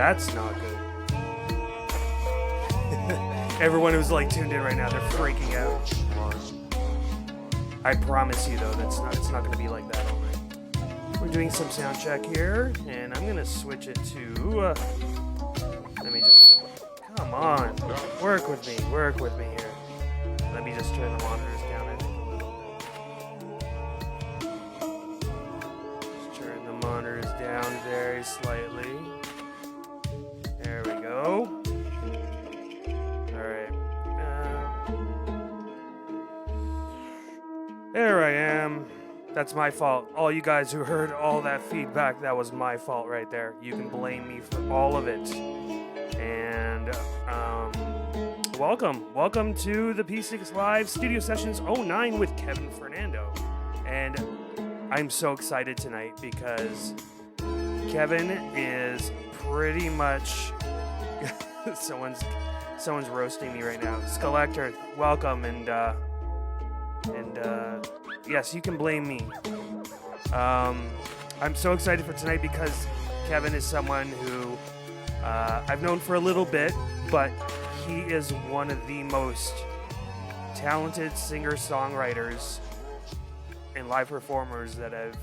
That's not good. Everyone who's like tuned in right now, they're freaking out. I promise you though, it's not gonna be like that all night. We're doing some sound check here, and I'm gonna switch it to let me just come on. Work with me here. Let me just turn the monitors down, I think, a little bit. Just turn the monitors down very slightly. There we go. Alright. There I am. That's my fault. All you guys who heard all that feedback, that was my fault right there. You can blame me for all of it. And welcome to the P6 Live Studio Sessions 09 with Kevin Fernando. And I'm so excited tonight because Kevin is pretty much someone's roasting me right now. Skelector, welcome, and yes, you can blame me. I'm so excited for tonight because Kevin is someone who I've known for a little bit, but he is one of the most talented singer-songwriters and live performers that I've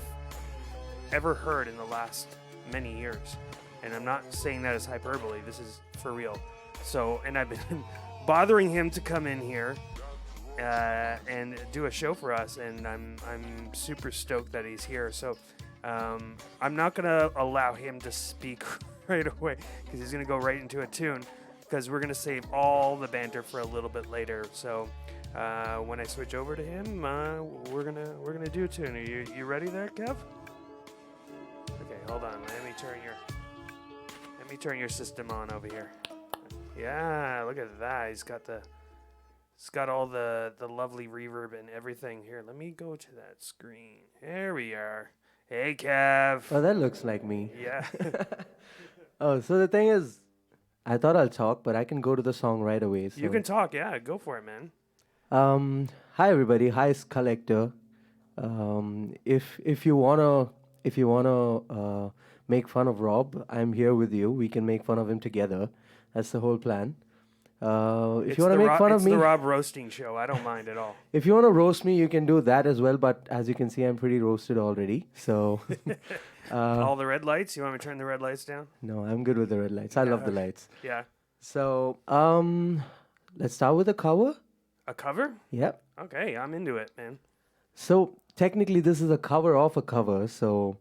ever heard in the last many years. And I'm not saying that as hyperbole. This is for real. So, and I've been bothering him to come in here and do a show for us, and I'm super stoked that he's here. So I'm not gonna allow him to speak right away because he's gonna go right into a tune, because we're gonna save all the banter for a little bit later. So when I switch over to him, we're gonna do a tune. Are you ready there, Kev? Okay, hold on. Let me turn your system on over here. Yeah, look at that. It's got all the lovely reverb and everything. Here, let me go to that screen. There we are. Hey, Kev. Oh, that looks like me. Yeah. Oh, so the thing is, I thought I'll talk, but I can go to the song right away. So. You can talk, yeah. Go for it, man. Hi everybody. Hi Collector. If you wanna make fun of Rob, I'm here with you. We can make fun of him together. That's the whole plan. If you want to make fun of me, it's the Rob roasting show. I don't mind at all. If you want to roast me, you can do that as well. But as you can see, I'm pretty roasted already. So, all the red lights. You want me to turn the red lights down? No, I'm good with the red lights. I love the lights. Yeah. So, let's start with a cover. A cover? Yep. Okay, I'm into it, man. So technically, this is a cover of a cover. So,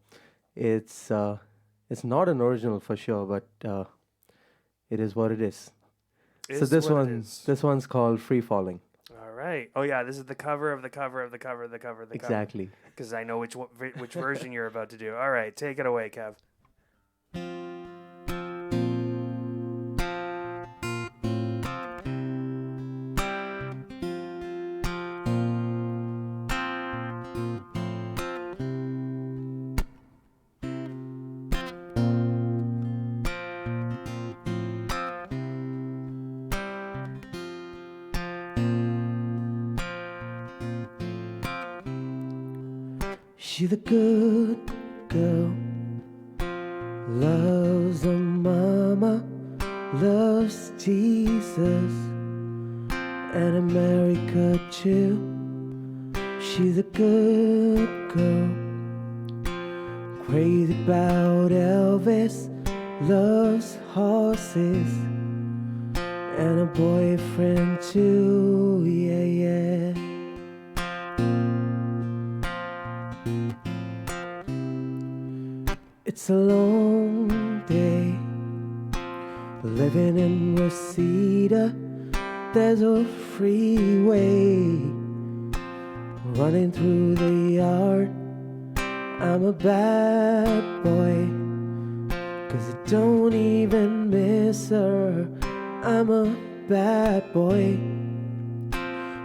it's not an original for sure, but it is what it is. So this one's called Free Falling. All right. Oh yeah, this is the cover of the cover of the cover of the cover of the cover. Exactly. Because I know which version you're about to do. All right, take it away, Kev. She's a good girl, loves her mama, loves Jesus, and America too. She's a good girl, crazy about Elvis, loves horses, and a boyfriend too, yeah, yeah. It's a long day, living in Reseda. There's a freeway running through the yard. I'm a bad boy, 'cause I don't even miss her. I'm a bad boy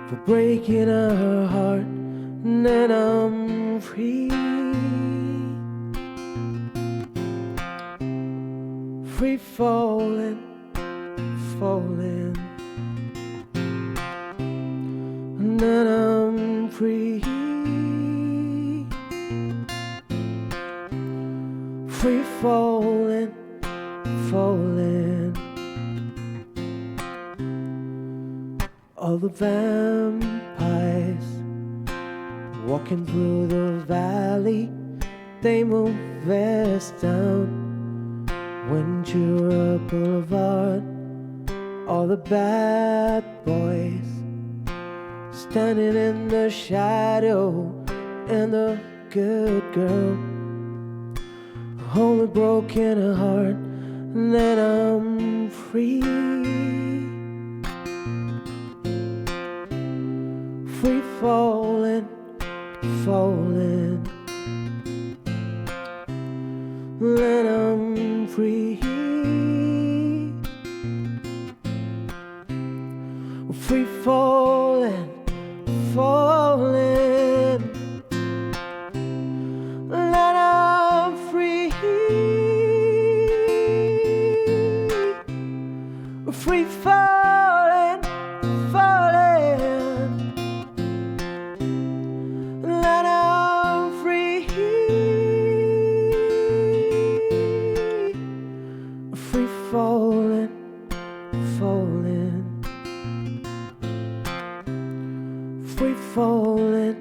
for breaking her heart, and then I'm free. Free falling, falling, and then I'm free. Free falling, falling. All the vampires walking through the valley, they move west down Ventura Boulevard. All the bad boys standing in the shadow, and the good girl only broken a heart, and then I'm free. Free falling, falling, then I'm free. Free falling, falling, then I'm free. Free falling, falling, then I'm free. Free falling, falling, free falling,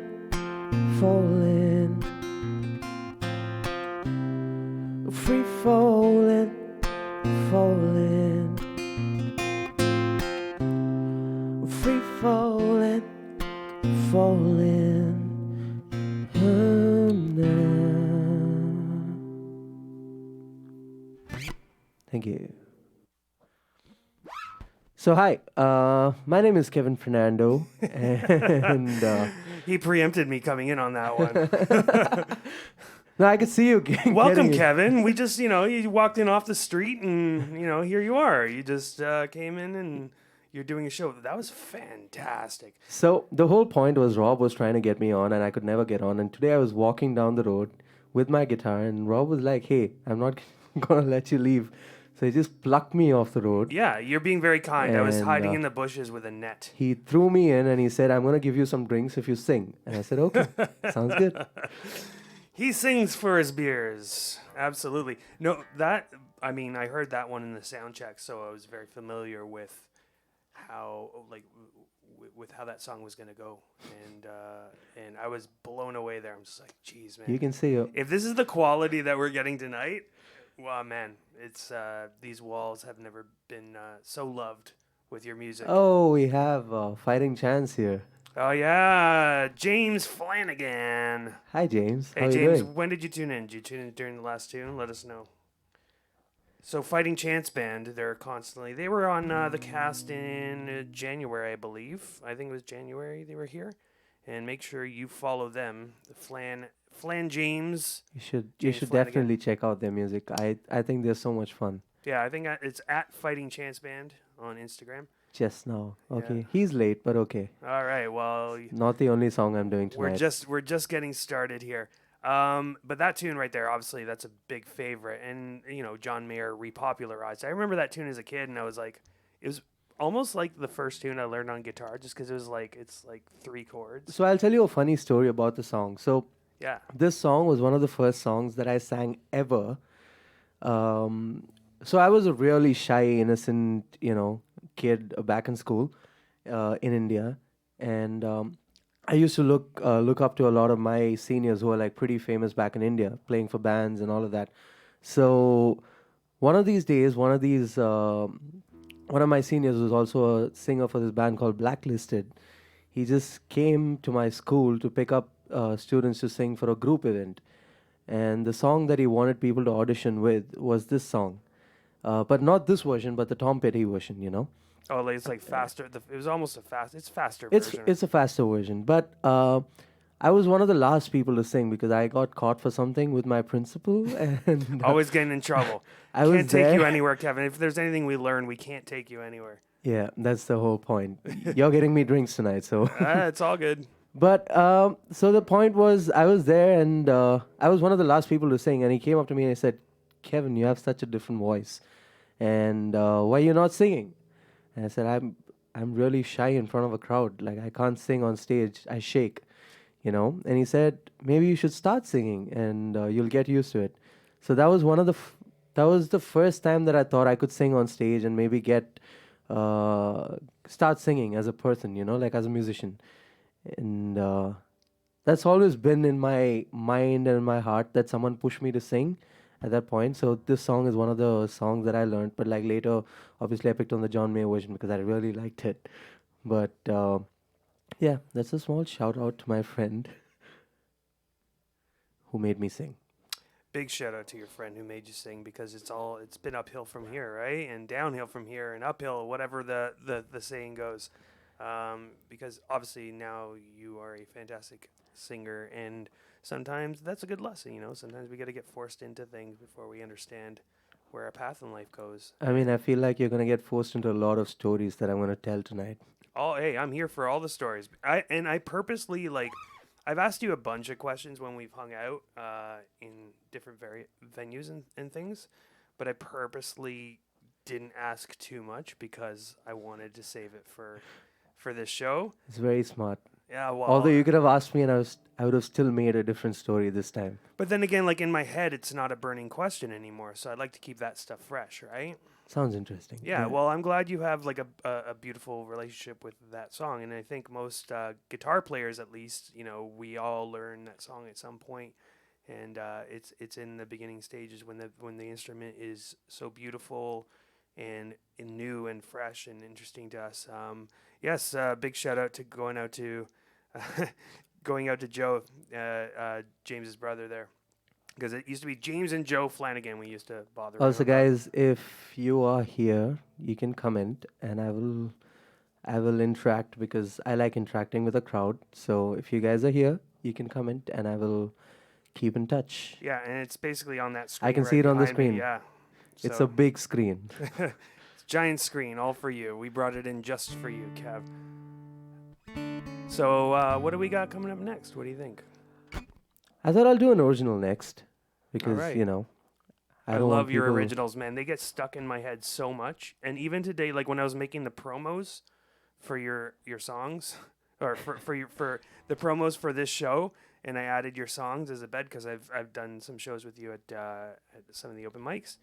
falling, free falling, falling, free falling, falling. Thank you. So hi, my name is Kevin Fernando, and He preempted me coming in on that one. no, I could see you. Welcome, Kevin. We just, you walked in off the street and, here you are. You just came in and you're doing a show. That was fantastic. So the whole point was Rob was trying to get me on, and I could never get on. And today I was walking down the road with my guitar, and Rob was like, "Hey, I'm not gonna let you leave." So he just plucked me off the road. Yeah, you're being very kind. I was And, hiding in the bushes with a net. He threw me in, and he said, "I'm gonna give you some drinks if you sing." And I said, "Okay, sounds good." He sings for his beers. Absolutely. No, I heard that one in the sound check, so I was very familiar with how, with how that song was going to go. And I was blown away there. I'm just like, geez, man. You can say If this is the quality that we're getting tonight, well, man, it's these walls have never been so loved with your music. Oh, we have Fighting Chance here. Oh, yeah. James Flanagan. Hi, James. Hey, How are you James, doing? when did you tune in? Did you tune in during the last tune? Let us know. So, Fighting Chance Band, they were on the cast in January, I believe. I think it was January they were here. And make sure you follow them, the Flan James. You should definitely check out their music. I think they're so much fun. Yeah, I think it's at Fighting Chance Band on Instagram. Just now. Okay. Yeah. He's late, but okay. All right, well, Not the only song I'm doing tonight. we're just getting started here. But that tune right there, obviously, that's a big favorite. And, John Mayer repopularized it. I remember that tune as a kid, and I was like, it was almost like the first tune I learned on guitar, just because it's like 3 chords. So I'll tell you a funny story about the song. So Yeah. this song was one of the first songs that I sang ever. So I was a really shy, innocent, kid back in school in India. And I used to look up to a lot of my seniors who are like pretty famous back in India, playing for bands and all of that. So one of these days, one of my seniors was also a singer for this band called Blacklisted. He just came to my school to pick up students to sing for a group event. And the song that he wanted people to audition with was this song. But not this version, but the Tom Petty version, Oh, like it's like faster. It was almost it's faster It's version. it's a faster version. But I was one of the last people to sing because I got caught for something with my principal. And Always getting in trouble. I was Can't take there. you anywhere, Kevin. If there's anything we learn, we can't take you anywhere. Yeah, that's the whole point. You're getting me drinks tonight, so. It's all good. But so the point was, I was there, and I was one of the last people to sing. And he came up to me and he said, "Kevin, you have such a different voice, and why are you not singing?" And I said, "I'm really shy in front of a crowd. Like I can't sing on stage. I shake, And he said, "Maybe you should start singing, and you'll get used to it." So that was that was the first time that I thought I could sing on stage and maybe get start singing as a person, like as a musician. And that's always been in my mind and in my heart that someone pushed me to sing at that point. So this song is one of the songs that I learned. But like later, obviously, I picked on the John Mayer version because I really liked it. But yeah, that's a small shout out to my friend who made me sing. Big shout out to your friend who made you sing, because it's been uphill from here, right? And downhill from here, and uphill, whatever the saying goes. Because obviously now you are a fantastic singer, and sometimes that's a good lesson, Sometimes we got to get forced into things before we understand where our path in life goes. I mean, I feel like you're going to get forced into a lot of stories that I'm going to tell tonight. Oh, hey, I'm here for all the stories. I purposely, I've asked you a bunch of questions when we've hung out in different venues and things, but I purposely didn't ask too much because I wanted to save it for this show. It's very smart. Yeah, well, although you could have asked me and I would have still made a different story this time. But then again, like in my head, it's not a burning question anymore, so I'd like to keep that stuff fresh, right? Sounds interesting. Yeah, well, I'm glad you have like a beautiful relationship with that song, and I think most guitar players, at least, we all learn that song at some point, and it's in the beginning stages when the instrument is so beautiful and new and fresh and interesting to us. Yes, big shout out to going out to Joe, James's brother there. Because it used to be James and Joe Flanagan we used to bother. Also, guys, if you are here, you can comment, and I will interact because I like interacting with the crowd. So if you guys are here, you can comment, and I will keep in touch. Yeah, and it's basically on that screen. I can see it on the screen. Yeah, it's a big screen. It's a giant screen, all for you. We brought it in just for you, Kev. So what do we got coming up next? What do you think? I thought I'll do an original next because, I love your originals, man. They get stuck in my head so much. And even today, like when I was making the promos for your songs, or for the promos for this show, and I added your songs as a bed because I've done some shows with you at some of the open mics.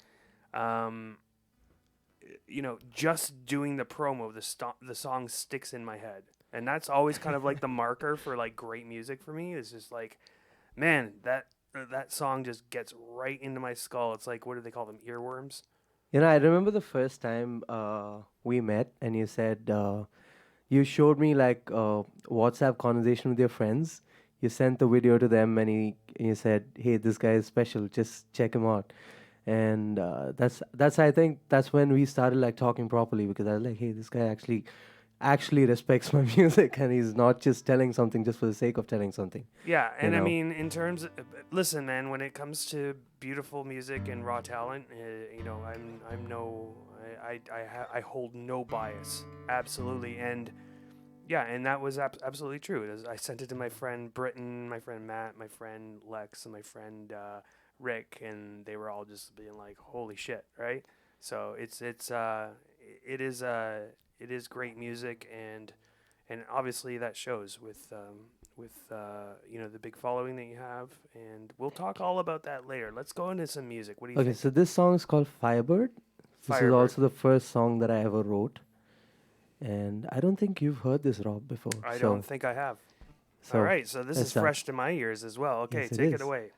Just doing the promo, the song sticks in my head. And that's always kind of like the marker for like great music for me. It's just like, man, that song just gets right into my skull. It's like, what do they call them? Earworms? I remember the first time we met and you said, you showed me like a WhatsApp conversation with your friends. You sent the video to them and you said, hey, this guy is special. Just check him out. And I think that's when we started like talking properly, because I was like, hey, this guy actually respects my music, and he's not just telling something just for the sake of telling something. Yeah, and I mean, in terms of, listen, man, when it comes to beautiful music and raw talent, I hold no bias, absolutely, and yeah, and that was absolutely true. I sent it to my friend Britton, my friend Matt, my friend Lex, and my friend Rick, and they were all just being like, "Holy shit!" Right? So it is great music, and obviously that shows with the big following that you have, and we'll talk all about that later. Let's go into some music. What do you think? Okay, so this song is called Firebird. This is also the first song that I ever wrote, and I don't think you've heard this, Rob, before. I don't think I have. So all right, so this is fresh to my ears as well. Okay, yes, take it away.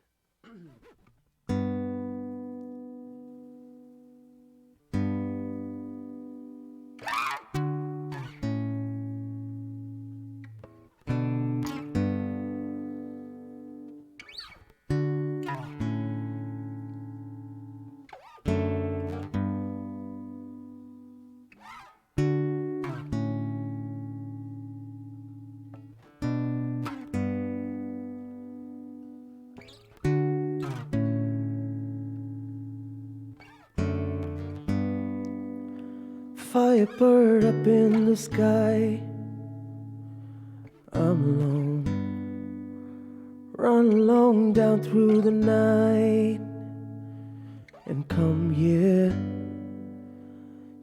Firebird up in the sky, I'm alone, run along down through the night, and come here,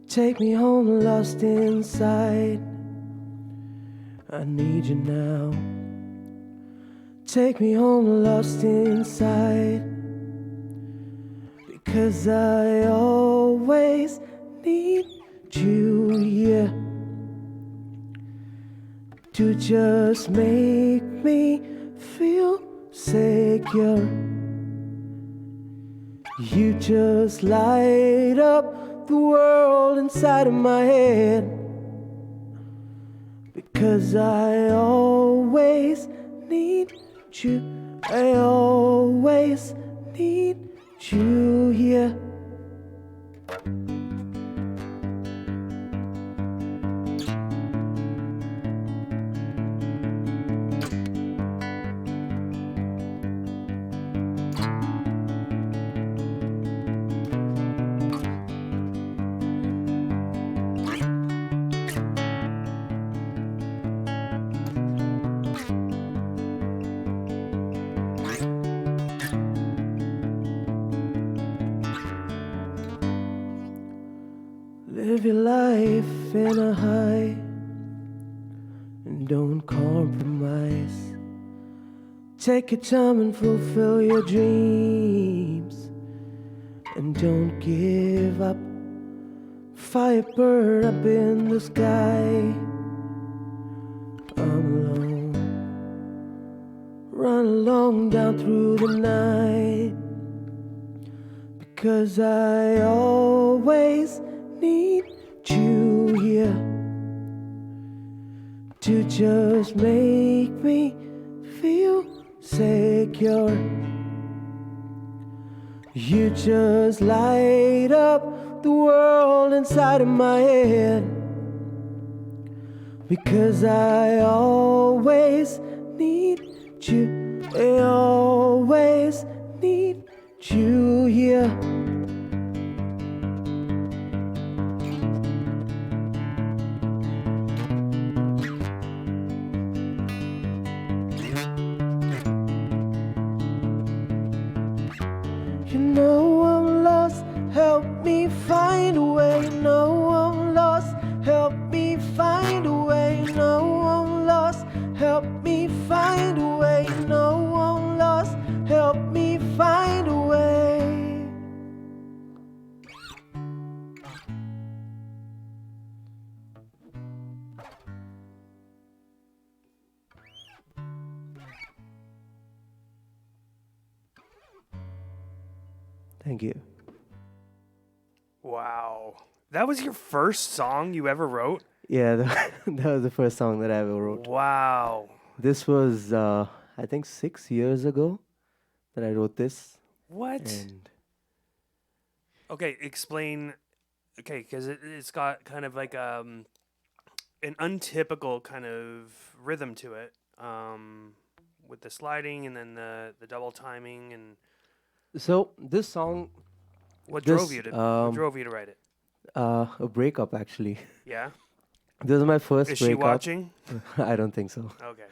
take me home lost inside. I need you now, take me home lost inside, because I always need you. here to just make me feel secure. You just light up the world inside of my head, because I always need you. I always need you here. Live your life in a high and don't compromise. Take your time and fulfill your dreams, and don't give up. Firebird up in the sky. I'm alone, run along down through the night, because I always need you here to just make me feel secure. You just light up the world inside of my head, because I always need you. I always need you here. You know I'm lost, help me find a way. You know I'm lost, help me find a way. You know I'm lost, help me find a way. You know I'm lost, help me find a way. Thank you. Wow. That was your first song you ever wrote? Yeah, that was the first song that I ever wrote. Wow. This was, I think, 6 years ago that I wrote this. What? And Okay, explain. Okay, because it's got kind of like an untypical kind of rhythm to it, with the sliding and then the double timing. And so this song, what This, drove you to what drove you to write it? a breakup actually. Yeah. This is my first Is she breakup. watching? I don't think so. Okay.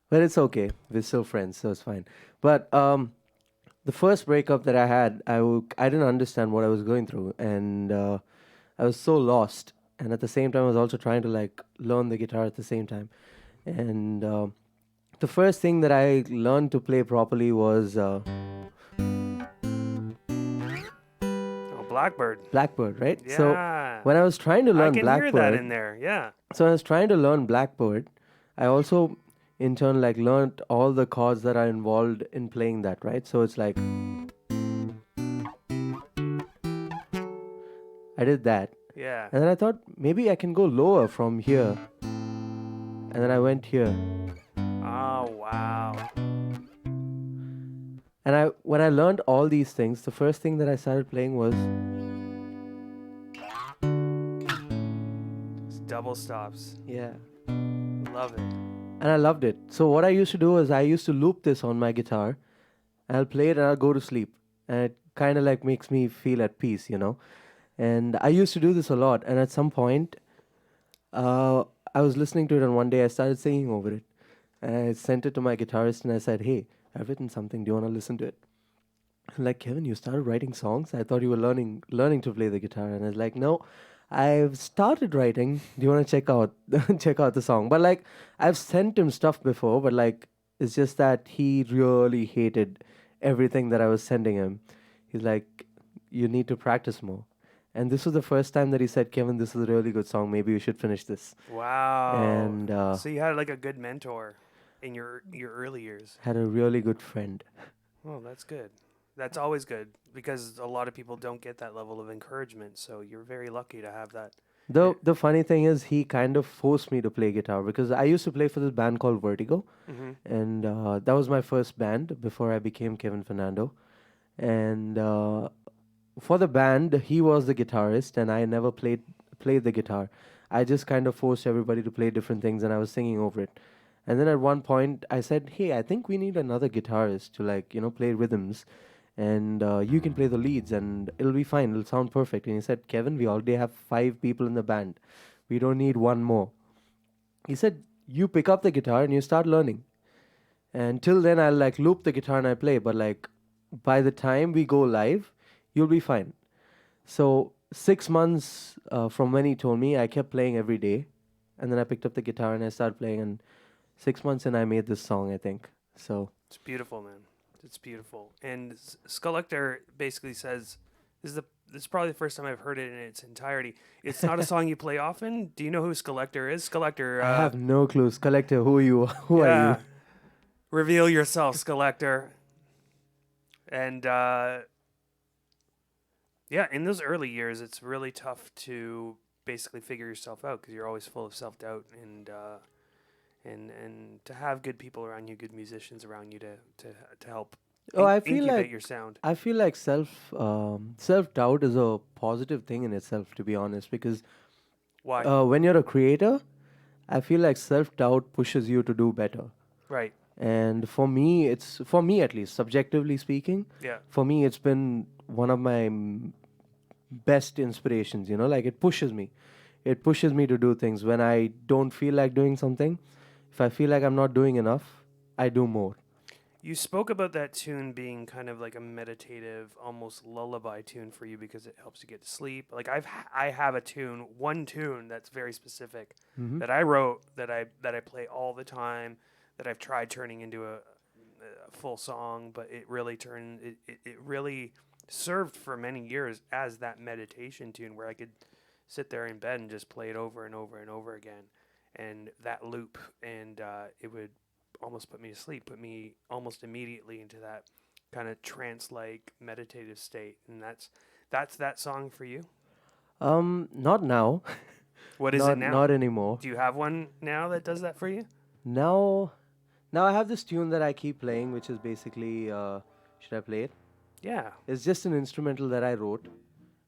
But it's okay. We're still friends, so it's fine. But the first breakup that I had, I didn't understand what I was going through, and I was so lost. And at the same time, I was also trying to like learn the guitar at the same time. And the first thing that I learned to play properly was Blackbird. Blackbird, right? Yeah. So when I was trying to learn I can Blackbird, hear that in there. Yeah. so I was trying to learn Blackbird. I also, in turn, like learned all the chords that are involved in playing that, right? So it's like I did that, Yeah. and then I thought maybe I can go lower from here, and then I went here, Oh wow. and when I learned all these things, the first thing that I started playing was It's double stops. yeah, Love it. and I loved it. So what I used to do is I used to loop this on my guitar, and I'll play it and I'll go to sleep, and it kind of like makes me feel at peace, you know. And I used to do this a lot, and at some point, I was listening to it, and one day I started singing over it, and I sent it to my guitarist, and I said, "Hey, I've written something. Do you want to listen to it?" Like, Kevin, you started writing songs? I thought you were learning to play the guitar, and I was like, no. I've started writing. Do you want to check out check out the song? But like I've sent him stuff before, but like it's just that he really hated everything that I was sending him. He's like, you need to practice more. And this was the first time that he said, Kevin, this is a really good song. Maybe you should finish this. Wow. And so you had like a good mentor in your early years. had a really good friend. Well, that's good. That's always good because a lot of people don't get that level of encouragement. So you're very lucky to have that. The funny thing is, he kind of forced me to play guitar because I used to play for this band called Vertigo. Mm-hmm. And that was my first band before I became Kevin Fernando. And for the band, he was the guitarist, and I never played the guitar. I just kind of forced everybody to play different things, and I was singing over it. And then at one point, I said, "Hey, I think we need another guitarist to play rhythms, and you can play the leads, and it'll be fine. It'll sound perfect." And he said, "Kevin, we already have 5 people in the band. We don't need one more." He said, "You pick up the guitar and you start learning. And till then, I'll loop the guitar and I play. But by the time we go live, you'll be fine." So 6 months from when he told me, I kept playing every day, and then I picked up the guitar and I started playing. And 6 months in, I made this song, I think. So it's beautiful, man. It's beautiful. And Skullector basically says, "This is probably the first time I've heard it in its entirety. It's not a song you play often. Do you know who Skullector is? Skullector. I have no clue. Collector, who are you? Who are you? Reveal yourself, Skullector." And in those early years, it's really tough to basically figure yourself out because you're always full of self-doubt and to have good people around you, good musicians around you to help I feel incubate like your sound. I feel like self doubt is a positive thing in itself, to be honest, because Why? when you're a creator, I feel like self doubt pushes you to do better. Right. And for me at least, subjectively speaking, Yeah. for me it's been one of my best inspirations. It pushes me. It pushes me to do things when I don't feel like doing something. If I feel like I'm not doing enough, I do more. You spoke about that tune being kind of like a meditative, almost lullaby tune for you because it helps you get to sleep. Like I have one tune that's very specific Mm-hmm. that I wrote that I play all the time, that I've tried turning into a full song, but it really it really served for many years as that meditation tune where I could sit there in bed and just play it over and over and over again, and that loop, and it would almost put me to sleep, put me almost immediately into that kind of trance-like meditative state. And that's that song for you. Not now. What is not, it now? Not anymore. Do you have one now that does that for you? Now I have this tune that I keep playing, which is basically, should I play it? Yeah. It's just an instrumental that I wrote.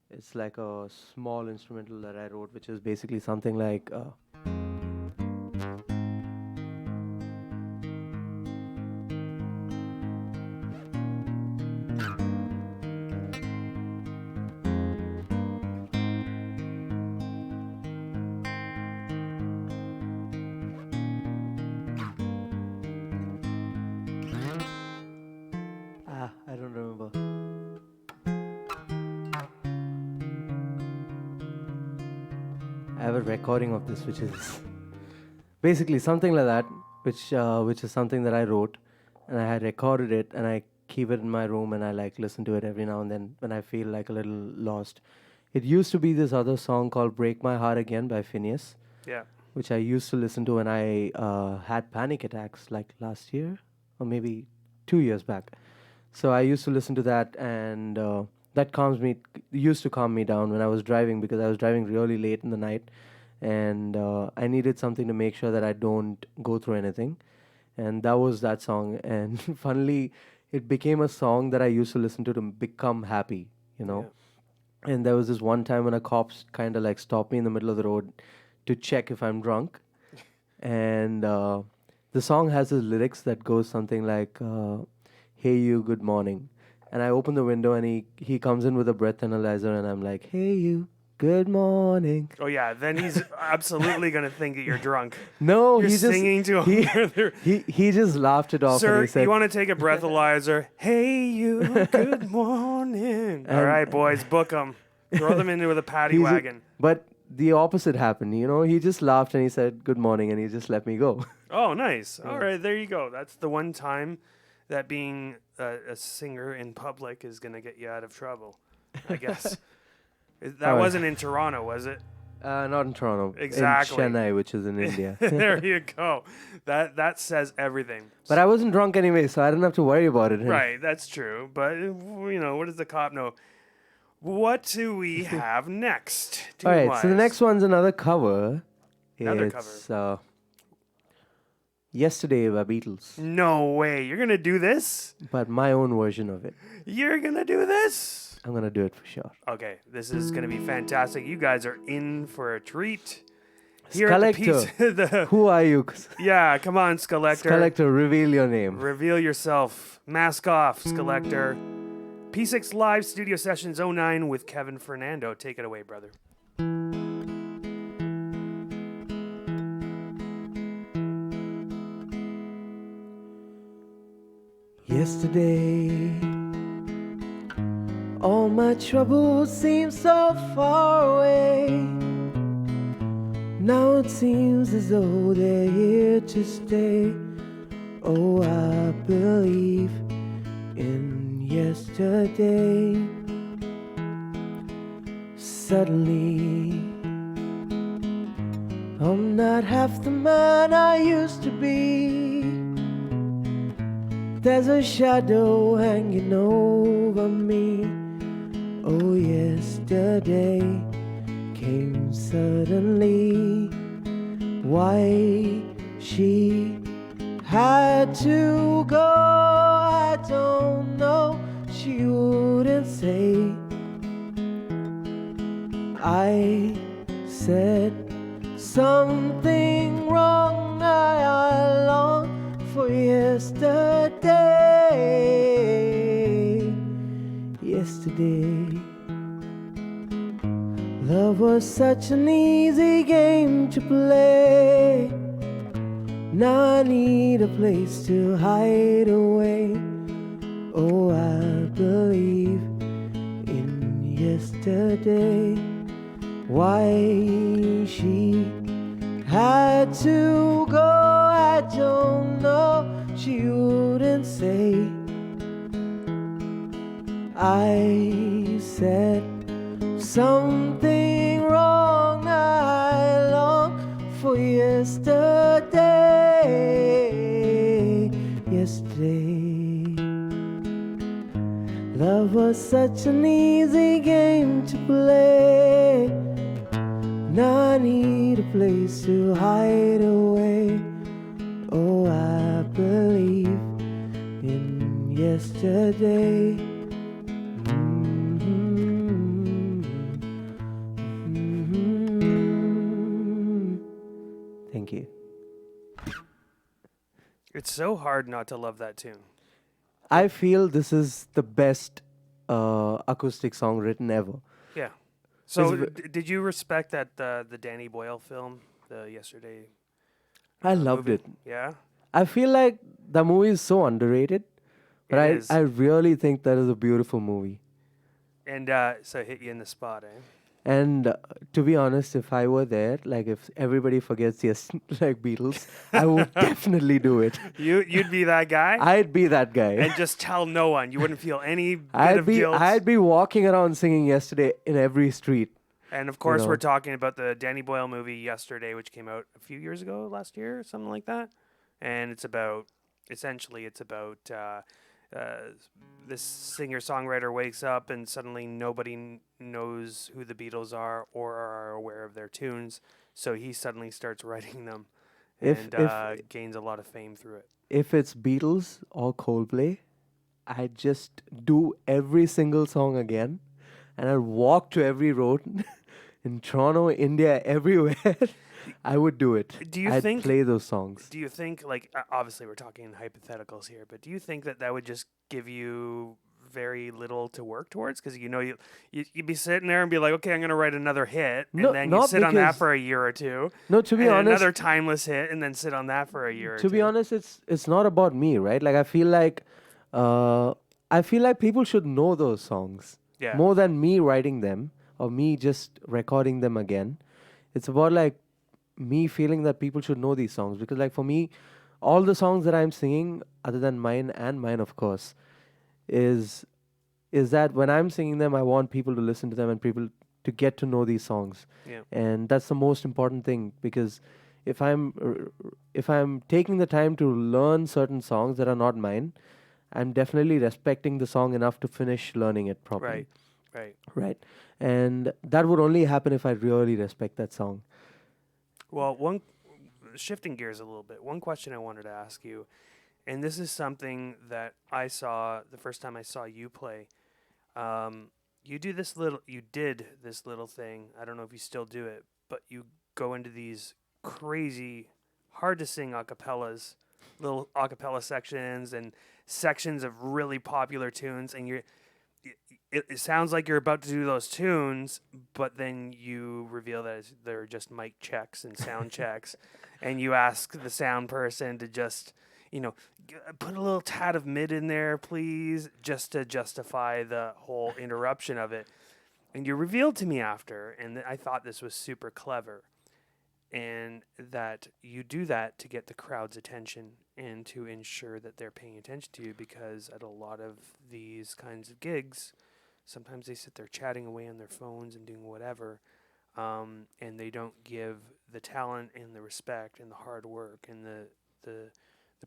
It's like a small instrumental that I wrote, which is basically something like. I don't remember. I have a recording of this, which is basically something like that, which is something that I wrote, and I had recorded it, and I keep it in my room, and I listen to it every now and then when I feel a little lost. It used to be this other song called "Break My Heart Again" by Phineas. Yeah. Which I used to listen to when I had panic attacks, last year or maybe 2 years back. So I used to listen to that, and that used to calm me down when I was driving, because I was driving really late in the night, and I needed something to make sure that I don't go through anything, and that was that song. And funnily, it became a song that I used to listen to become happy, Yeah. And there was this one time when a cop kind of stopped me in the middle of the road to check if I'm drunk, and the song has this lyrics that goes something like, "Hey you, good morning," and I open the window, and he comes in with a breath analyzer, and I'm like, "Hey you, good morning." Oh yeah, then he's absolutely gonna think that you're drunk. No, You're he just singing to him. he just laughed it off. Sir, and he said, you want to take a breathalyzer? Hey you, good morning. All right, boys, book them. Throw them into the paddy wagon. But the opposite happened. He just laughed and he said good morning, and he just let me go. Oh, nice. All right, there you go. That's the one time that being a singer in public is going to get you out of trouble, I guess. That wasn't in Toronto, was it? Not in Toronto. Exactly. In Chennai, which is in India. There you go. That says everything. But I wasn't drunk anyway, so I didn't have to worry about it. Right, that's true. But, what does the cop know? What do we have next? All right, so the next one's another cover. Another cover. Yesterday by Beatles. No way. You're going to do this? But my own version of it. You're going to do this? I'm going to do it for sure. Okay, this is going to be fantastic. You guys are in for a treat. Here Who are you? Yeah, come on, Skelector. Skelector, reveal your name. Reveal yourself. Mask off, Skelector. P6 Live Studio Sessions 09 with Kevin Fernando. Take it away, brother. Yesterday, all my troubles seem so far away. Now it seems as though they're here to stay. Oh, I believe in yesterday. Suddenly, I'm not half the man I used to be. There's a shadow hanging over me. Oh, yesterday came suddenly. Why she had to go, I don't know. She wouldn't say. I said something wrong. I long for yesterday. Yesterday, love was such an easy game to play. Now I need a place to hide away. Oh, I believe in yesterday. Why she had to go, I don't know. She wouldn't say. I said something wrong. I long for yesterday. Yesterday, love was such an easy game to play. Now I need a place to hide away. Oh, I believe in yesterday. Thank you. It's so hard not to love that tune. I feel this is the best acoustic song written ever. Yeah. So did you respect that the Danny Boyle film, the Yesterday? I loved it. Yeah. I feel like the movie is so underrated, but I really think that is a beautiful movie. And so it hit you in the spot, eh? And to be honest, if I were there, like if everybody forgets like Beatles, I would definitely do it. You'd be that guy? I'd be that guy. And just tell no one. You wouldn't feel any bit of guilt. I'd be walking around singing Yesterday in every street. And of course, we're talking about the Danny Boyle movie Yesterday, which came out a few years ago, last year, something like that. And it's about this singer-songwriter wakes up and suddenly nobody knows who the Beatles are or are aware of their tunes. So he suddenly starts writing them and gains a lot of fame through it. If it's Beatles or Coldplay, I'd just do every single song again. And I'd walk to every road in Toronto, India, everywhere. I would do it. I'd play those songs. Do you think, like, obviously we're talking hypotheticals here, but do you think that would just give you very little to work towards? Because, you'd be sitting there and be like, okay, I'm going to write another hit. And then you sit on that for a year or two. No, to be honest. Another timeless hit and then sit on that for a year or two. To be honest, it's not about me, right? Like, I feel like people should know those songs. Yeah. More than me writing them or me just recording them again. It's about, like, me feeling that people should know these songs, because like for me, all the songs that I'm singing, other than mine of course, is that when I'm singing them, I want people to listen to them and people to get to know these songs. Yeah. And that's the most important thing, because if I'm taking the time to learn certain songs that are not mine, I'm definitely respecting the song enough to finish learning it properly. Right. Right. And that would only happen if I really respect that song. Well, shifting gears a little bit, one question I wanted to ask you, and this is something that I saw the first time I saw you play. You did this little thing. I don't know if you still do it, but you go into these crazy, hard to sing acapellas, little acapella sections and sections of really popular tunes, and it sounds like you're about to do those tunes, but then you reveal that they're just mic checks and sound checks, and you ask the sound person to just, put a little tad of mid in there, please, just to justify the whole interruption of it. And you revealed to me after, and I thought this was super clever, and that you do that to get the crowd's attention and to ensure that they're paying attention to you, because at a lot of these kinds of gigs, sometimes they sit there chatting away on their phones and doing whatever, and they don't give the talent and the respect and the hard work and the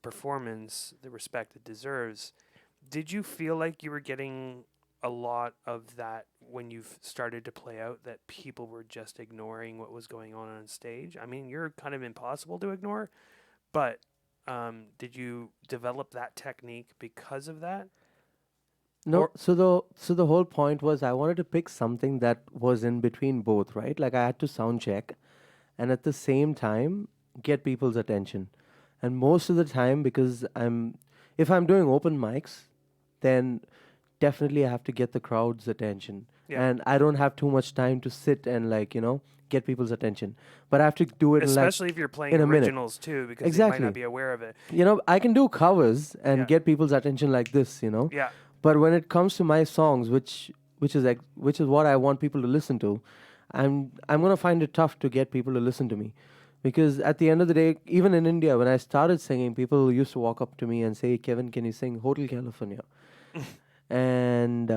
performance the respect it deserves. Did you feel like you were getting a lot of that when you've started to play out, that people were just ignoring what was going on stage? I mean, you're kind of impossible to ignore, but did you develop that technique because of that? No, Or- so the whole point was I wanted to pick something that was in between both, right? Like I had to sound check and at the same time get people's attention. And most of the time, because if I'm doing open mics, then definitely I have to get the crowd's attention. Yeah. And I don't have too much time to sit and get people's attention. But I have to do it Especially if you're playing in a minute. originals too, because they might Exactly. not be aware of it. I can do covers and Yeah. get people's attention like this, Yeah. But when it comes to my songs, which is what I want people to listen to, I'm gonna find it tough to get people to listen to me, because at the end of the day, even in India, when I started singing, people used to walk up to me and say, "Kevin, can you sing Hotel California?" and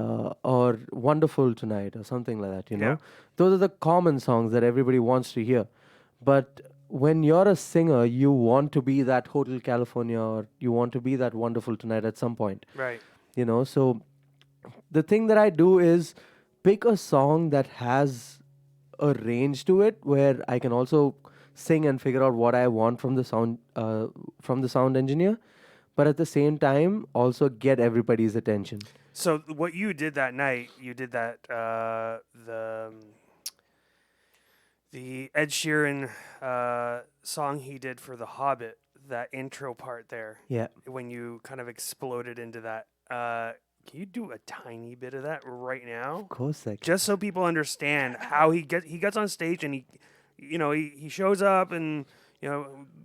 or Wonderful Tonight or something like that. Yeah. Those are the common songs that everybody wants to hear. But when you're a singer, you want to be that Hotel California, or you want to be that Wonderful Tonight at some point. Right. So the thing that I do is pick a song that has a range to it, where I can also sing and figure out what I want from the sound engineer, but at the same time also get everybody's attention. So what you did that night, you did that the Ed Sheeran song he did for The Hobbit, that intro part there. Yeah. When you kind of exploded into that. Can you do a tiny bit of that right now? Of course I can. Just so people understand how he gets on stage, and he shows up, and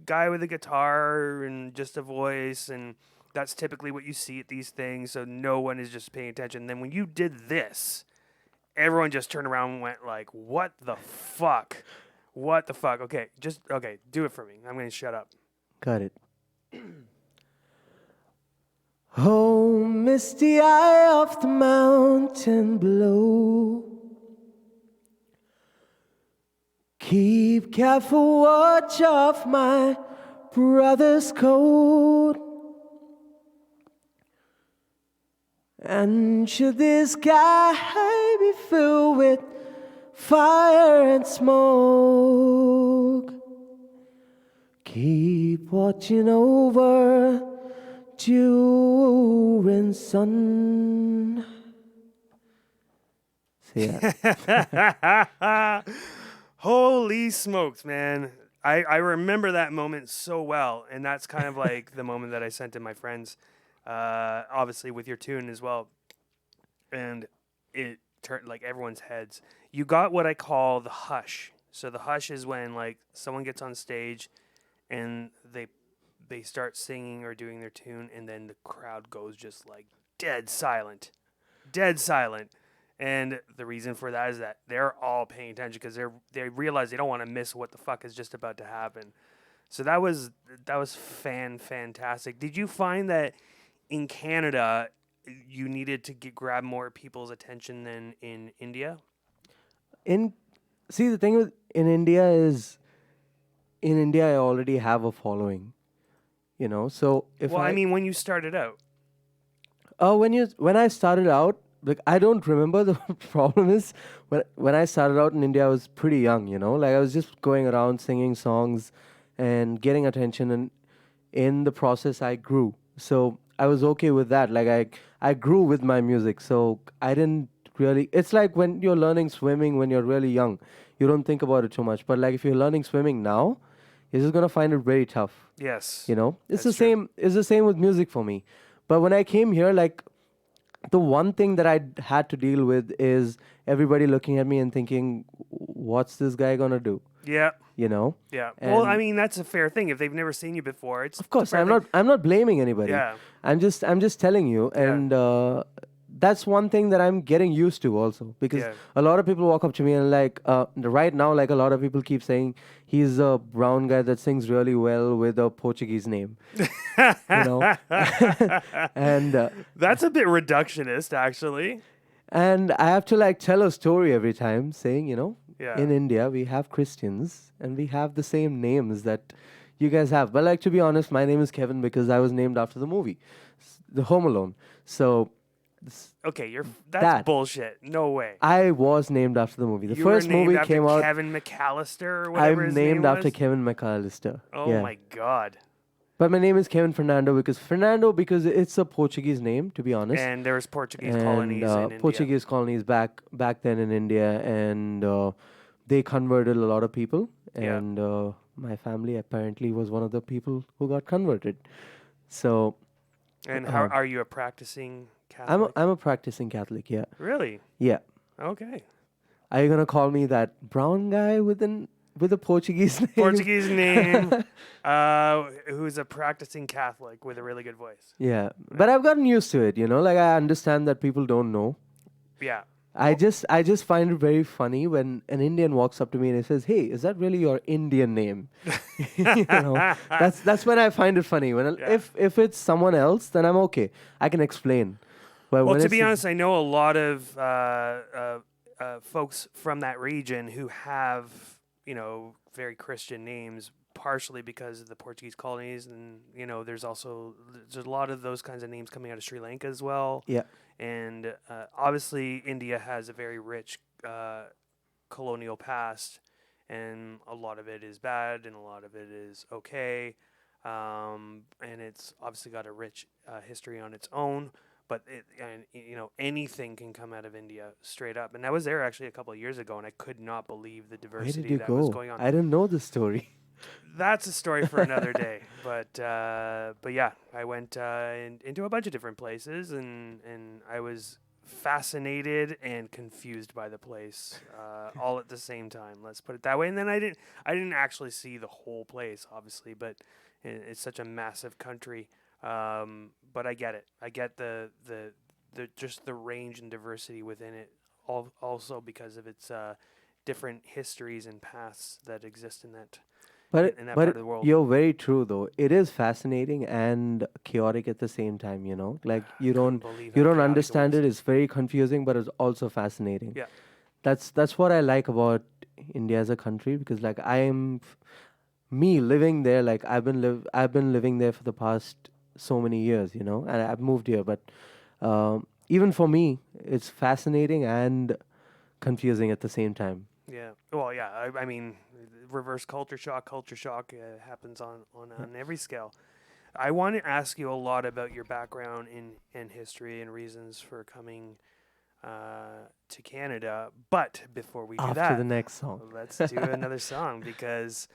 guy with a guitar and just a voice, and that's typically what you see at these things, so no one is just paying attention. Then when you did this, everyone just turned around and went like, what the fuck? What the fuck? Okay, do it for me. I'm going to shut up. Got it. Oh, misty eye of the mountain below, keep careful watch of my brother's coat. And should this sky be filled with fire and smoke, keep watching over during sun. So yeah. Holy smokes, man. I remember that moment so well, and that's kind of like the moment that I sent to my friends, obviously with your tune as well. And it turned like everyone's heads. You got what I call the hush. So the hush is when like someone gets on stage and they start singing or doing their tune, and then the crowd goes just like dead silent. And the reason for that is that they're all paying attention, because they realize they don't want to miss what the fuck is just about to happen. So that was fantastic. Did you find that in Canada you needed to grab more people's attention than in India? In See, the thing with in India I already have a following. So if Well, I mean, when you started out. when I started out, like I don't remember. The problem is when I started out in India, I was pretty young. Like I was just going around singing songs and getting attention, and in the process, I grew. So I was okay with that. Like I grew with my music. So I didn't really. It's like when you're learning swimming when you're really young, you don't think about it too much. But like if you're learning swimming now, you're just gonna find it very tough. Yes. It's That's the true. same. It's the same with music for me. But when I came here, like the one thing that I had to deal with is everybody looking at me and thinking, "What's this guy gonna do?" Yeah. You know. Yeah. Well, I And mean, that's a fair thing. If they've never seen you before, it's of course, a fair thing. I'm not blaming anybody. Yeah. I'm just telling you, Yeah. and that's one thing that I'm getting used to also because Yeah. a lot of people walk up to me and like right now, like a lot of people keep saying he's a brown guy that sings really well with a Portuguese name, you know, and That's a bit reductionist, actually. and I have to like tell a story every time saying, Yeah. in India we have Christians and we have the same names that you guys have. But like to be honest, my name is Kevin because I was named after the movie, The Home Alone. So Okay, that's that bullshit. No way. I was named after the movie. The You were first named movie after came out. Kevin McAllister or whatever I'm his name named after was? Kevin McAllister. Oh Yeah. my god. But my name is Kevin Fernando because it's a Portuguese name, to be honest. And there was Portuguese And colonies in India. Portuguese colonies back then in India, and they converted a lot of people. Yeah. And my family apparently was one of the people who got converted. So And how are you a practicing Catholic? I'm a practicing Catholic. Yeah, Really? yeah. Okay. Are you gonna call me that brown guy with a Portuguese name? Portuguese name, who's a practicing Catholic with a really good voice. Yeah, but I've gotten used to it. Like I understand that people don't know. Yeah. I just find it very funny when an Indian walks up to me and he says, "Hey, is that really your Indian name?" That's when I find it funny. If it's someone else, then I'm okay. I can explain. But Well, when to be honest, I know a lot of folks from that region who have, very Christian names, partially because of the Portuguese colonies, and there's a lot of those kinds of names coming out of Sri Lanka as well. Yeah. And obviously, India has a very rich colonial past, and a lot of it is bad, and a lot of it is okay. And it's obviously got a rich history on its own. But anything can come out of India straight up. And I was there actually a couple of years ago, and I could not believe the Where diversity did you that was go? going on. I didn't know the story. That's a story for another day. But yeah, I went into a bunch of different places, and I was fascinated and confused by the place all at the same time. Let's put it that way. And then I didn't actually see the whole place, obviously, but it's such a massive country. But I get it. I get the just the range and diversity within it. Also because of its different histories and paths that exist in that. In that part of the world. You're very true though. It is fascinating and chaotic at the same time, Like you don't understand it. It's very confusing, but it's also fascinating. Yeah. That's what I like about India as a country because like me living there, like I've been living there for the past so many years, and I've moved here, but even for me, it's fascinating and confusing at the same time. Yeah. Well, yeah. I mean, reverse culture shock happens on every scale. I want to ask you a lot about your background in history and reasons for coming to Canada. But before we do After the next song, let's do another song because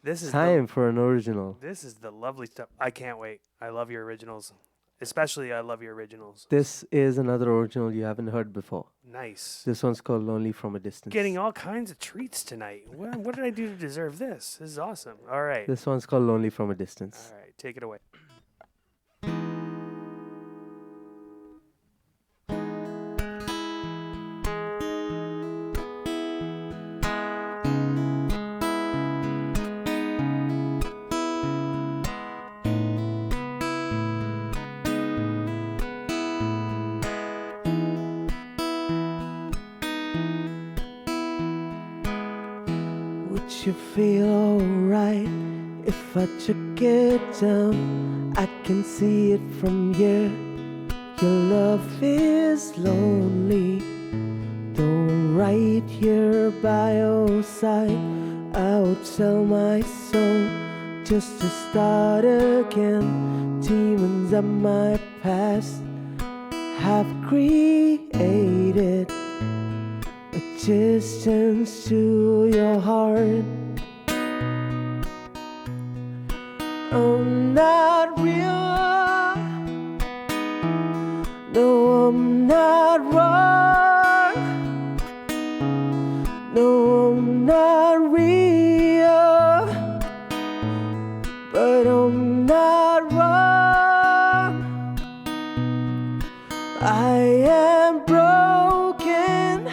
this is time for an original. This is the lovely stuff. I can't wait. I love your originals. Especially, I love your originals. This is another original you haven't heard before. Nice. This one's called Lonely from a Distance. Getting all kinds of treats tonight. What did I do to deserve this? This is awesome. All right. This one's called Lonely from a Distance. All right. Take it away. Won't you feel alright if I took it down? I can see it from here. Your love is lonely, though right here by your side. I would sell my soul just to start again. Demons of my past have created a distance to your heart. I'm not real, no, I'm not wrong, no, I'm not real, but I'm not wrong. I am broken,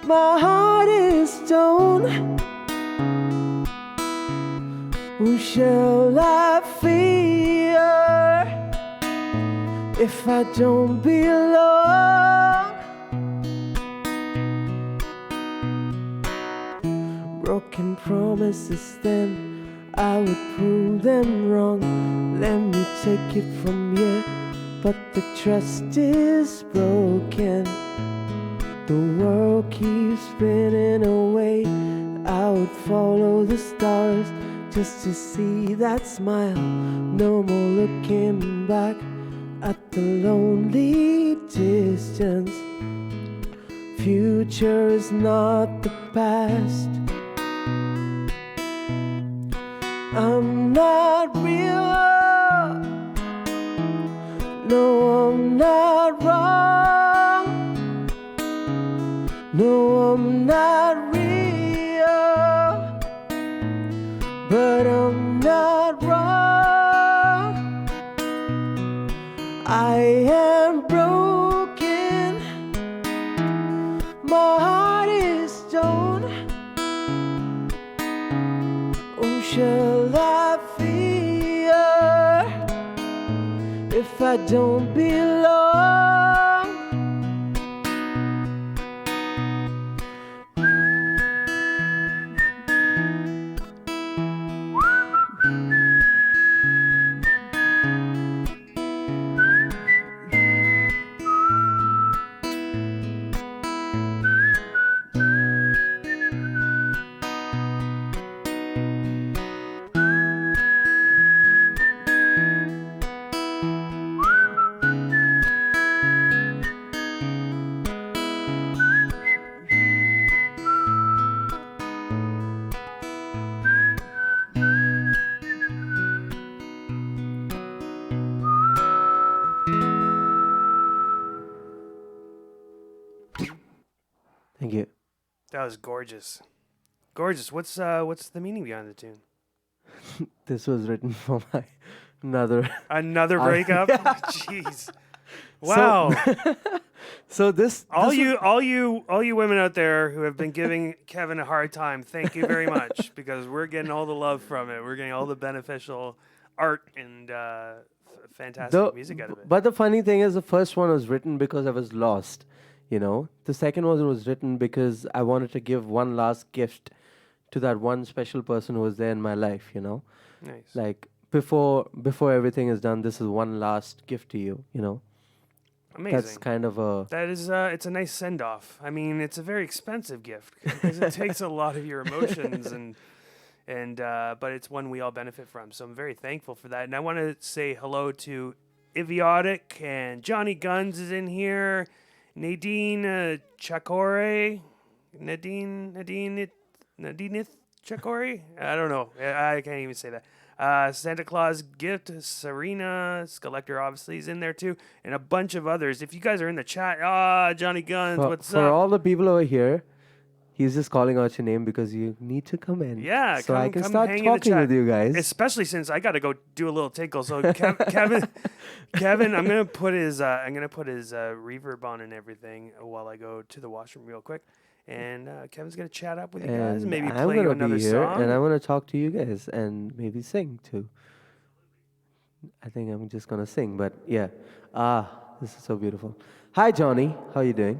my heart is stone. Who shall I fear if I don't belong? Broken promises, then I would prove them wrong. Let me take it from here, but the trust is broken. The world keeps spinning away. I would follow the stars just to see that smile. No more looking back at the lonely distance. Future is not the past. I'm not real, no, I'm not wrong, no, I'm not real, but I'm not wrong. I am broken, my heart is stone. Who shall I fear if I don't belong? Thank you. That was gorgeous. Gorgeous. What's the meaning behind the tune? This was written for my another breakup? Jeez. Wow. So this all you women out there who have been giving Kevin a hard time, thank you very much, because we're getting all the love from it. We're getting all the beneficial art and fantastic music out of it. But the funny thing is, the first one was written because I was lost. You know, the second one was written because I wanted to give one last gift to that one special person who was there in my life. You know, Nice. like before everything is done, this is one last gift to you. You know, Amazing. that's kind of a That is, it's a nice send off. I mean, it's a very expensive gift because it takes a lot of your emotions but it's one we all benefit from. So I'm very thankful for that. And I want to say hello to Iviotic, and Johnny Guns is in here. Nadine Chakore. Nadine Chakore? I don't know. I can't even say that. Santa Claus Gift, Serena, Skelector obviously is in there too, and a bunch of others. If you guys are in the chat, Johnny Guns, what's for up? all the people over here. He's just calling out your name because you need to come in. Yeah, so I can come start hang in the talking chat. with you guys. Especially since I got to go do a little tinkle. So Kevin, I'm gonna put his reverb on and everything while I go to the washroom real quick. And Kevin's gonna chat up with you guys and maybe I'm play you gonna another be here, song. and I want to talk to you guys and maybe sing too. I think I'm just gonna sing, but yeah. This is so beautiful. Hi, Johnny. How are you doing?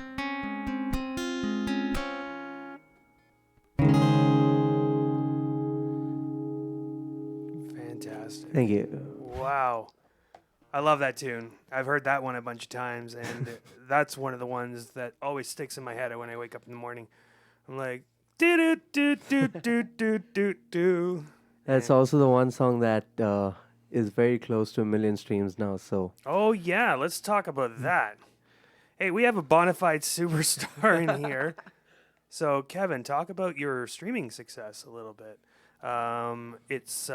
fantastic. Thank you. Wow. I love that tune. I've heard that one a bunch of times, and that's one of the ones that always sticks in my head when I wake up in the morning. I'm like, do do do do do do do do. That's also the one song that is very close to 1 million streams now. So Oh yeah, let's talk about that. Hey, we have a bona fide superstar in here. So Kevin, talk about your streaming success a little bit. It's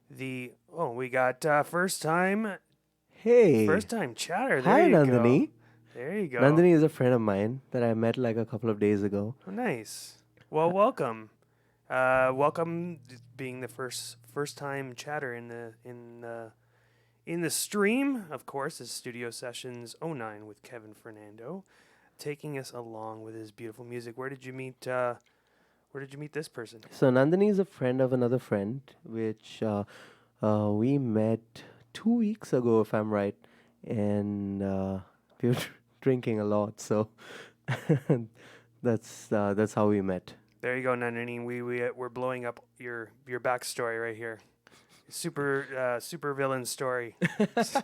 we got hey, first time chatter. There hi you go. Nandini. There you go. Nandini is a friend of mine that I met like a couple of days ago. Oh, nice. Well, welcome. Welcome being the first time chatter in the stream. Of course, is Studio Sessions '09 with Kevin Fernando, taking us along with his beautiful music. Where did you meet? Where did you meet this person? So Nandini is a friend of another friend, which we met 2 weeks ago, if I'm right, and we were drinking a lot. So that's how we met. There you go, Nandini. We're blowing up your backstory right here. Super villain story. That's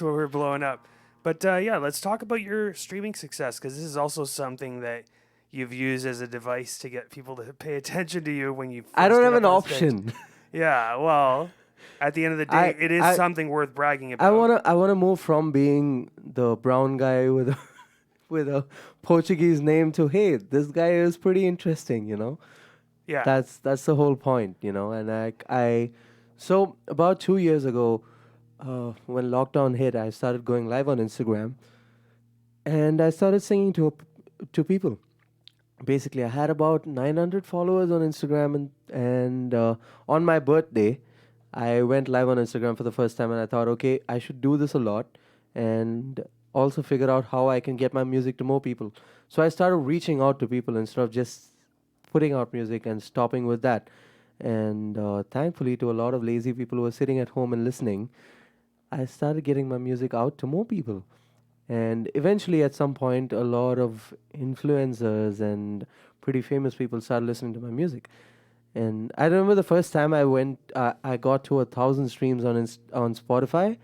what we're blowing up. But yeah, let's talk about your streaming success, because this is also something that you've used as a device to get people to pay attention to you when you. I don't get have up an on stage. option. Yeah, well, at the end of the day, it is something worth bragging about. I wanna move from being the brown guy with a with a Portuguese name to, hey, this guy is pretty interesting, you know. Yeah. That's the whole point, you know. And I so about 2 years ago, when lockdown hit, I started going live on Instagram, and I started singing to people. Basically, I had about 900 followers on Instagram, and on my birthday, I went live on Instagram for the first time, and I thought, okay, I should do this a lot, and also figure out how I can get my music to more people. So I started reaching out to people instead of just putting out music and stopping with that. And thankfully, to a lot of lazy people who are sitting at home and listening, I started getting my music out to more people. And eventually, at some point, a lot of influencers and pretty famous people started listening to my music. And I remember the first time I got to 1,000 streams on Spotify,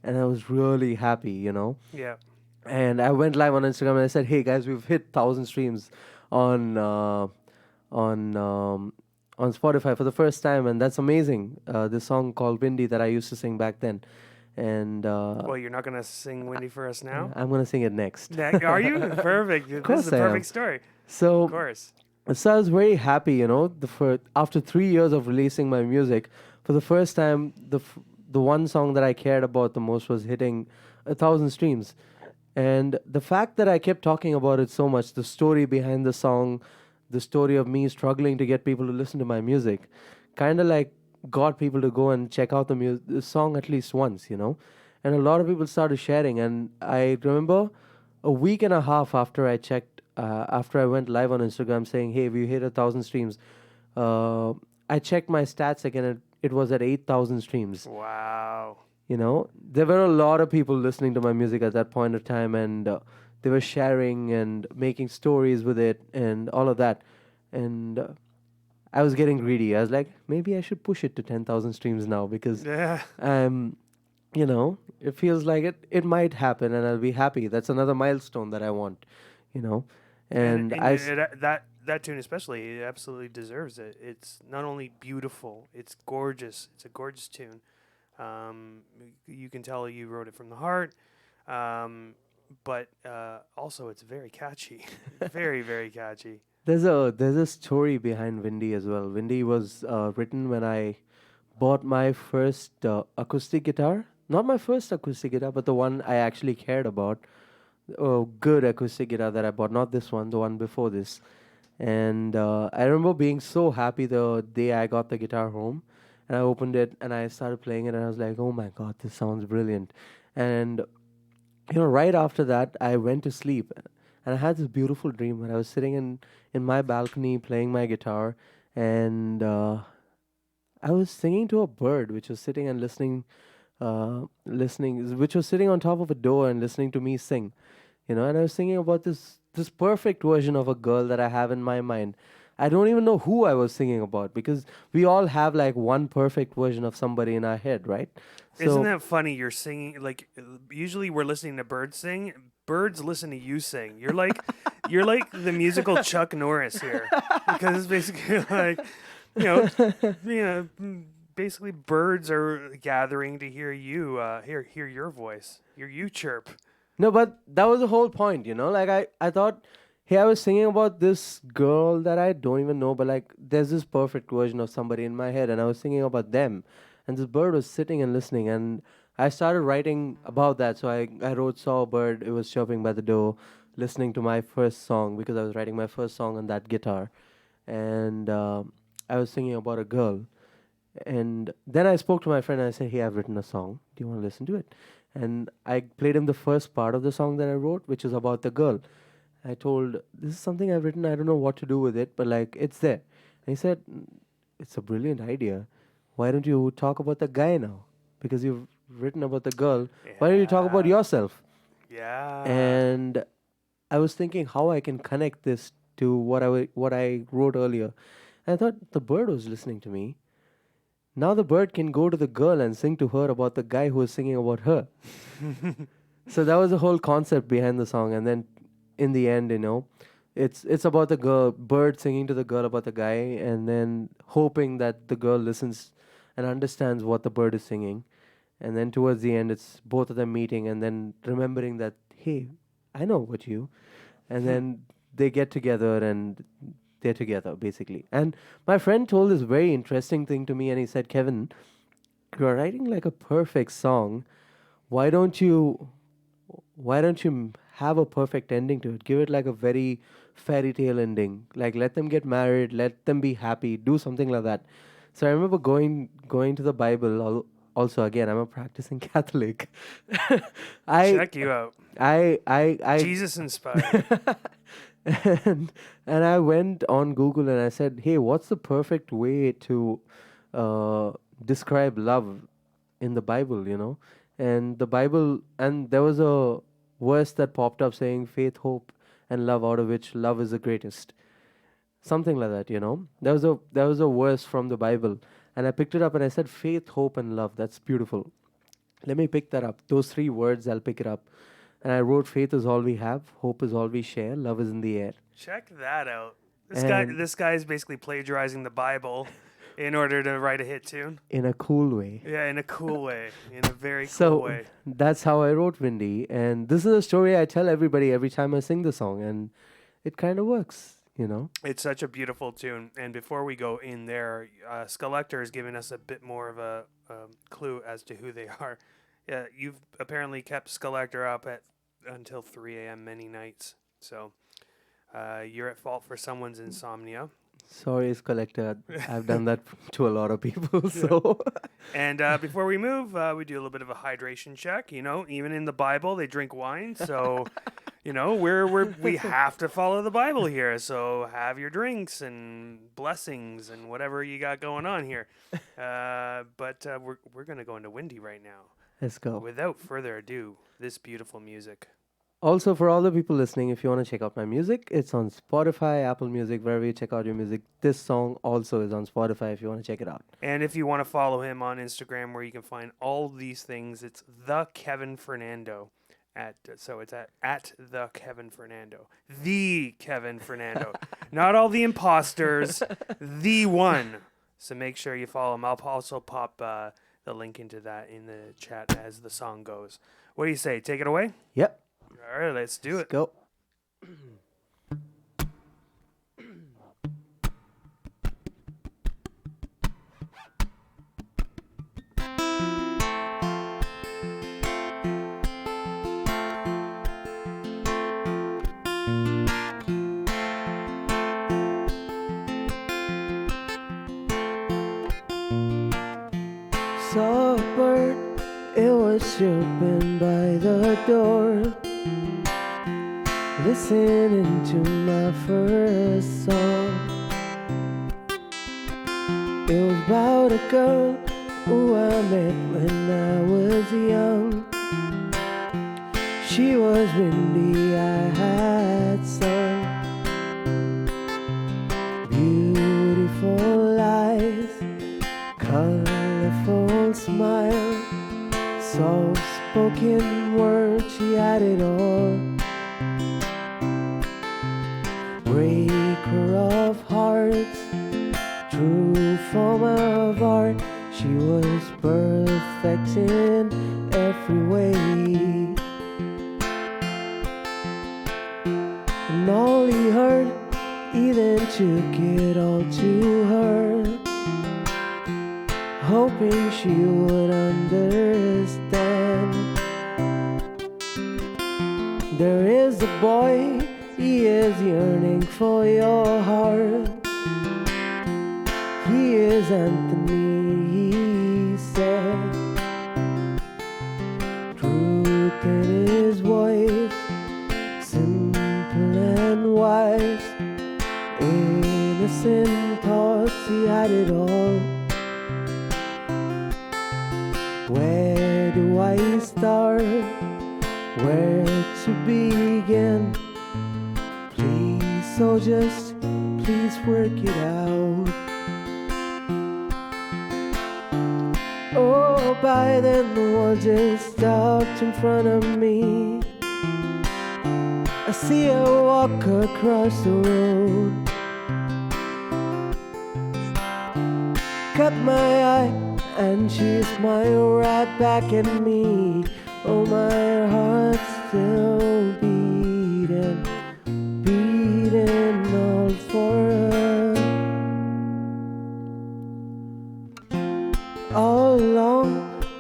and I was really happy, you know. Yeah. And I went live on Instagram and I said, "Hey guys, we've hit 1,000 streams on on um, on Spotify for the first time, and that's amazing." This song called "Windy" that I used to sing back then, and Well, you're not gonna sing Windy for us now. I'm gonna sing it next. Are you perfect? This is a I am. perfect story. So, Of course. so I was very happy, you know. After 3 years of releasing my music, for the first time, the one song that I cared about the most was hitting 1,000 streams. And the fact that I kept talking about it so much, the story behind the song, the story of me struggling to get people to listen to my music, kind of like got people to go and check out the song at least once, you know. And a lot of people started sharing. And I remember a week and a half after I went live on Instagram saying, "Hey, we hit 1,000 streams," I checked my stats again, and it was at 8,000 streams. Wow. You know, there were a lot of people listening to my music at that point of time, and they were sharing and making stories with it and all of that. And I was getting greedy. I was like, maybe I should push it to 10,000 streams now, because Yeah. you know, it feels like it might happen, and I'll be happy. That's another milestone that I want, you know. And that tune especially, it absolutely deserves it. It's not only beautiful, it's gorgeous. It's a gorgeous tune. You can tell you wrote it from the heart, but also it's very catchy, very very catchy. There's a story behind Windy as well. Windy was written when I bought my first acoustic guitar. Not my first acoustic guitar, but the one I actually cared about. A good acoustic guitar that I bought, not this one, the one before this. And I remember being so happy the day I got the guitar home, and I opened it and I started playing it, and I was like, "Oh my god, this sounds brilliant!" And you know, right after that, I went to sleep, and I had this beautiful dream where I was sitting in my balcony playing my guitar, and I was singing to a bird which was sitting and which was sitting on top of a door and listening to me sing, you know. And I was thinking about this perfect version of a girl that I have in my mind. I don't even know who I was singing about, because we all have like one perfect version of somebody in our head, right? Isn't that funny? You're singing like usually we're listening to birds sing. Birds listen to you sing. You're like the musical Chuck Norris here, because it's basically like, you know, basically birds are gathering to hear you, hear your voice, hear you chirp. No, but that was the whole point, you know? Like, I thought, hey, I was singing about this girl that I don't even know, but like, there's this perfect version of somebody in my head, and I was singing about them. And this bird was sitting and listening, and I started writing about that. So I wrote, saw a bird, it was chirping by the door, listening to my first song, because I was writing my first song on that guitar. And I was singing about a girl. And then I spoke to my friend and I said, hey, I've written a song. Do you want to listen to it? And I played him the first part of the song that I wrote, which is about the girl. I told, this is something I've written. I don't know what to do with it, but like, it's there. And he said, it's a brilliant idea. Why don't you talk about the guy now? Because you've written about the girl. Yeah. Why don't you talk about yourself? Yeah. And I was thinking how I can connect this to what I wrote earlier. And I thought the bird was listening to me. Now the bird can go to the girl and sing to her about the guy who was singing about her. So that was the whole concept behind the song. And then in the end, it's about the girl, bird singing to the girl about the guy, and then hoping that the girl listens and understands what the bird is singing. And then towards the end, it's both of them meeting and then remembering that, hey, I know about you. And then they get together and they're together, basically. And my friend told this very interesting thing to me, and he said, Kevin, you're writing like a perfect song. Why don't you have a perfect ending to it? Give it like a very fairy tale ending. Like, let them get married, let them be happy, do something like that. So I remember going to the Bible. Also, again, I'm a practicing Catholic. Check you out. I Jesus inspired. and I went on Google and I said, hey, what's the perfect way to describe love in the Bible, And the Bible, and there was a verse that popped up saying faith, hope, and love, out of which love is the greatest. Something like that, There was a verse from the Bible, and I picked it up and I said, faith, hope, and love. That's beautiful. Let me pick that up. Those 3 words, I'll pick it up. And I wrote, faith is all we have, hope is all we share, love is in the air. Check that out. This guy is basically plagiarizing the Bible in order to write a hit tune. In a cool way. Yeah, in a cool way. In a very cool way. So that's how I wrote Windy. And this is a story I tell everybody every time I sing the song. And it kind of works, It's such a beautiful tune. And before we go in there, Skelector has given us a bit more of a clue as to who they are. Yeah, you've apparently kept Skelector up until 3 a.m. many nights. So you're at fault for someone's insomnia. Sorry, Skelector. I've done that to a lot of people. So. And before we move, we do a little bit of a hydration check. Even in the Bible, they drink wine. So, we have to follow the Bible here. So have your drinks and blessings and whatever you got going on here. But we're going to go into Windy right now. Let's go. Without further ado, this beautiful music. Also, for all the people listening, if you want to check out my music, it's on Spotify, Apple Music, wherever you check out your music. This song also is on Spotify if you want to check it out. And if you want to follow him on Instagram, where you can find all these things, it's the Kevin Fernando. So it's at the Kevin Fernando. The Kevin Fernando. Not all the imposters. The one. So make sure you follow him. I'll also pop the link into that in the chat as the song goes. What do you say? Take it away? Yep. All right, let's do it. Let's go. Saw a bird, it was chirping by the door, listening to my first song. It was about a girl who I met when I was young. She was windy, I had sun. smile, soft-spoken words, she had it all. Breaker of hearts, true form of art, she was perfect in every way. And all he heard, he then took it all to her, hoping she would understand. There is a boy, he is yearning for your heart. He is Anthony, he said. Truth in his voice, simple and wise. Innocent thoughts, he had it all. Where do I start? Where to begin? Please, so just please work it out. Oh, by then the world just stopped in front of me. I see her walk across the road. Caught my eye and she smiled right back at me. Oh, my heart's still beating, beating all for her. All along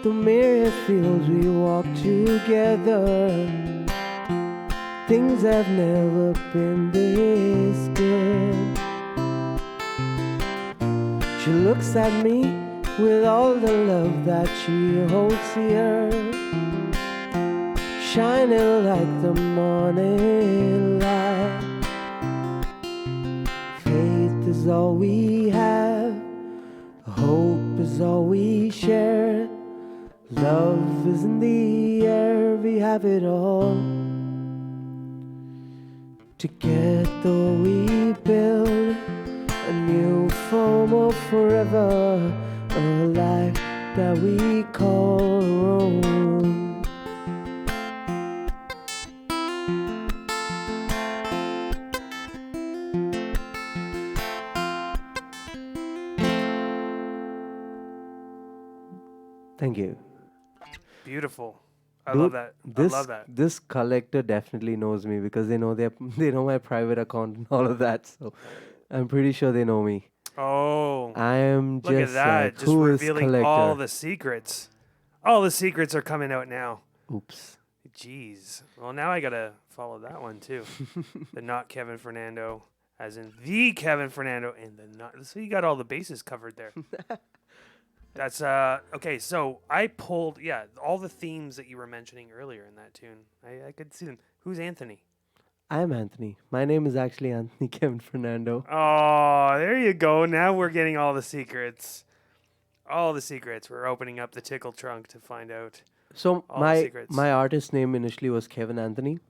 the myriad fields we walked together. Things have never been this good. She looks at me with all the love that she holds here, shining like the morning light. Faith is all we have, hope is all we share. Love is in the air, we have it all. Together we build a new form of forever, a life that we call home. Thank you. Beautiful. I Dude, love that. I love that. This collector definitely knows me because they know they know my private account and all of that. So I'm pretty sure they know me. Oh, I am look at just that. like, Just who is revealing collector? all the secrets. All the secrets are coming out now. Oops. Jeez. Well, now I got to follow that one too. The not Kevin Fernando, as in the Kevin Fernando, and the not. So you got all the bases covered there. That's okay. So I pulled all the themes that you were mentioning earlier in that tune. I could see them. Who's Anthony? I'm Anthony. My name is actually Anthony Kevin Fernando. Oh, there you go. Now we're getting all the secrets. All the secrets. We're opening up the tickle trunk to find out So all the secrets. my artist name initially was Kevin Anthony,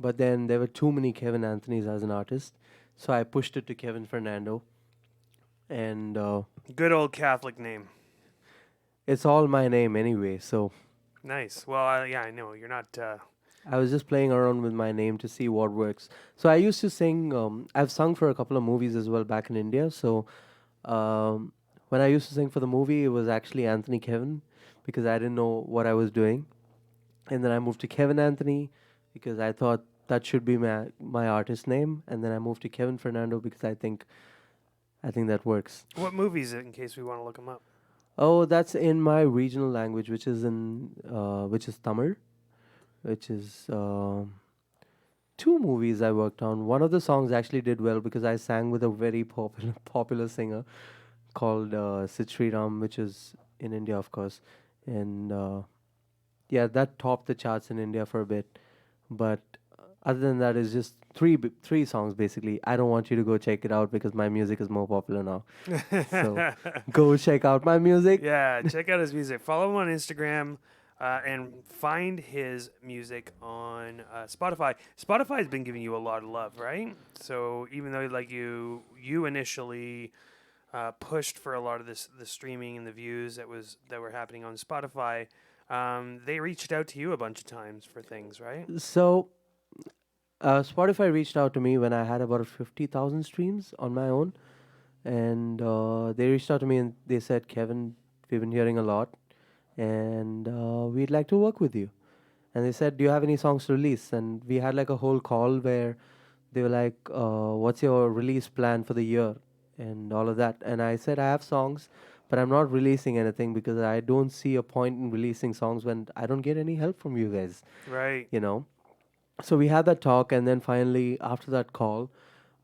but then there were too many Kevin Anthonys as an artist, so I pushed it to Kevin Fernando, and Good old Catholic name. it's all my name anyway. So Nice. Well, I know you're not. I was just playing around with my name to see what works. So I used to sing. I've sung for a couple of movies as well back in India. So when I used to sing for the movie, it was actually Anthony Kevin because I didn't know what I was doing, and then I moved to Kevin Anthony because I thought that should be my artist name, and then I moved to Kevin Fernando because I think that works. What movie is it? In case we want to look them up. Oh, that's in my regional language, which is Tamil, which is two movies I worked on. One of the songs actually did well because I sang with a very popular singer called Sid Sriram, which is in India, of course, and that topped the charts in India for a bit. But other than that, it's just three songs basically. I don't want you to go check it out because my music is more popular now. So go check out my music. Yeah, check out his music. Follow him on Instagram and find his music on Spotify. Spotify has been giving you a lot of love, right? So even though like you initially pushed for a lot of the streaming and the views that were happening on Spotify. They reached out to you a bunch of times for things, right? So Spotify reached out to me when I had about 50,000 streams on my own, and they reached out to me and they said, Kevin, we've been hearing a lot, and we'd like to work with you. And they said, do you have any songs to release? And we had like a whole call where they were like, what's your release plan for the year? And all of that. And I said, I have songs, but I'm not releasing anything because I don't see a point in releasing songs when I don't get any help from you guys, Right. you know? So we had that talk, and then finally, after that call,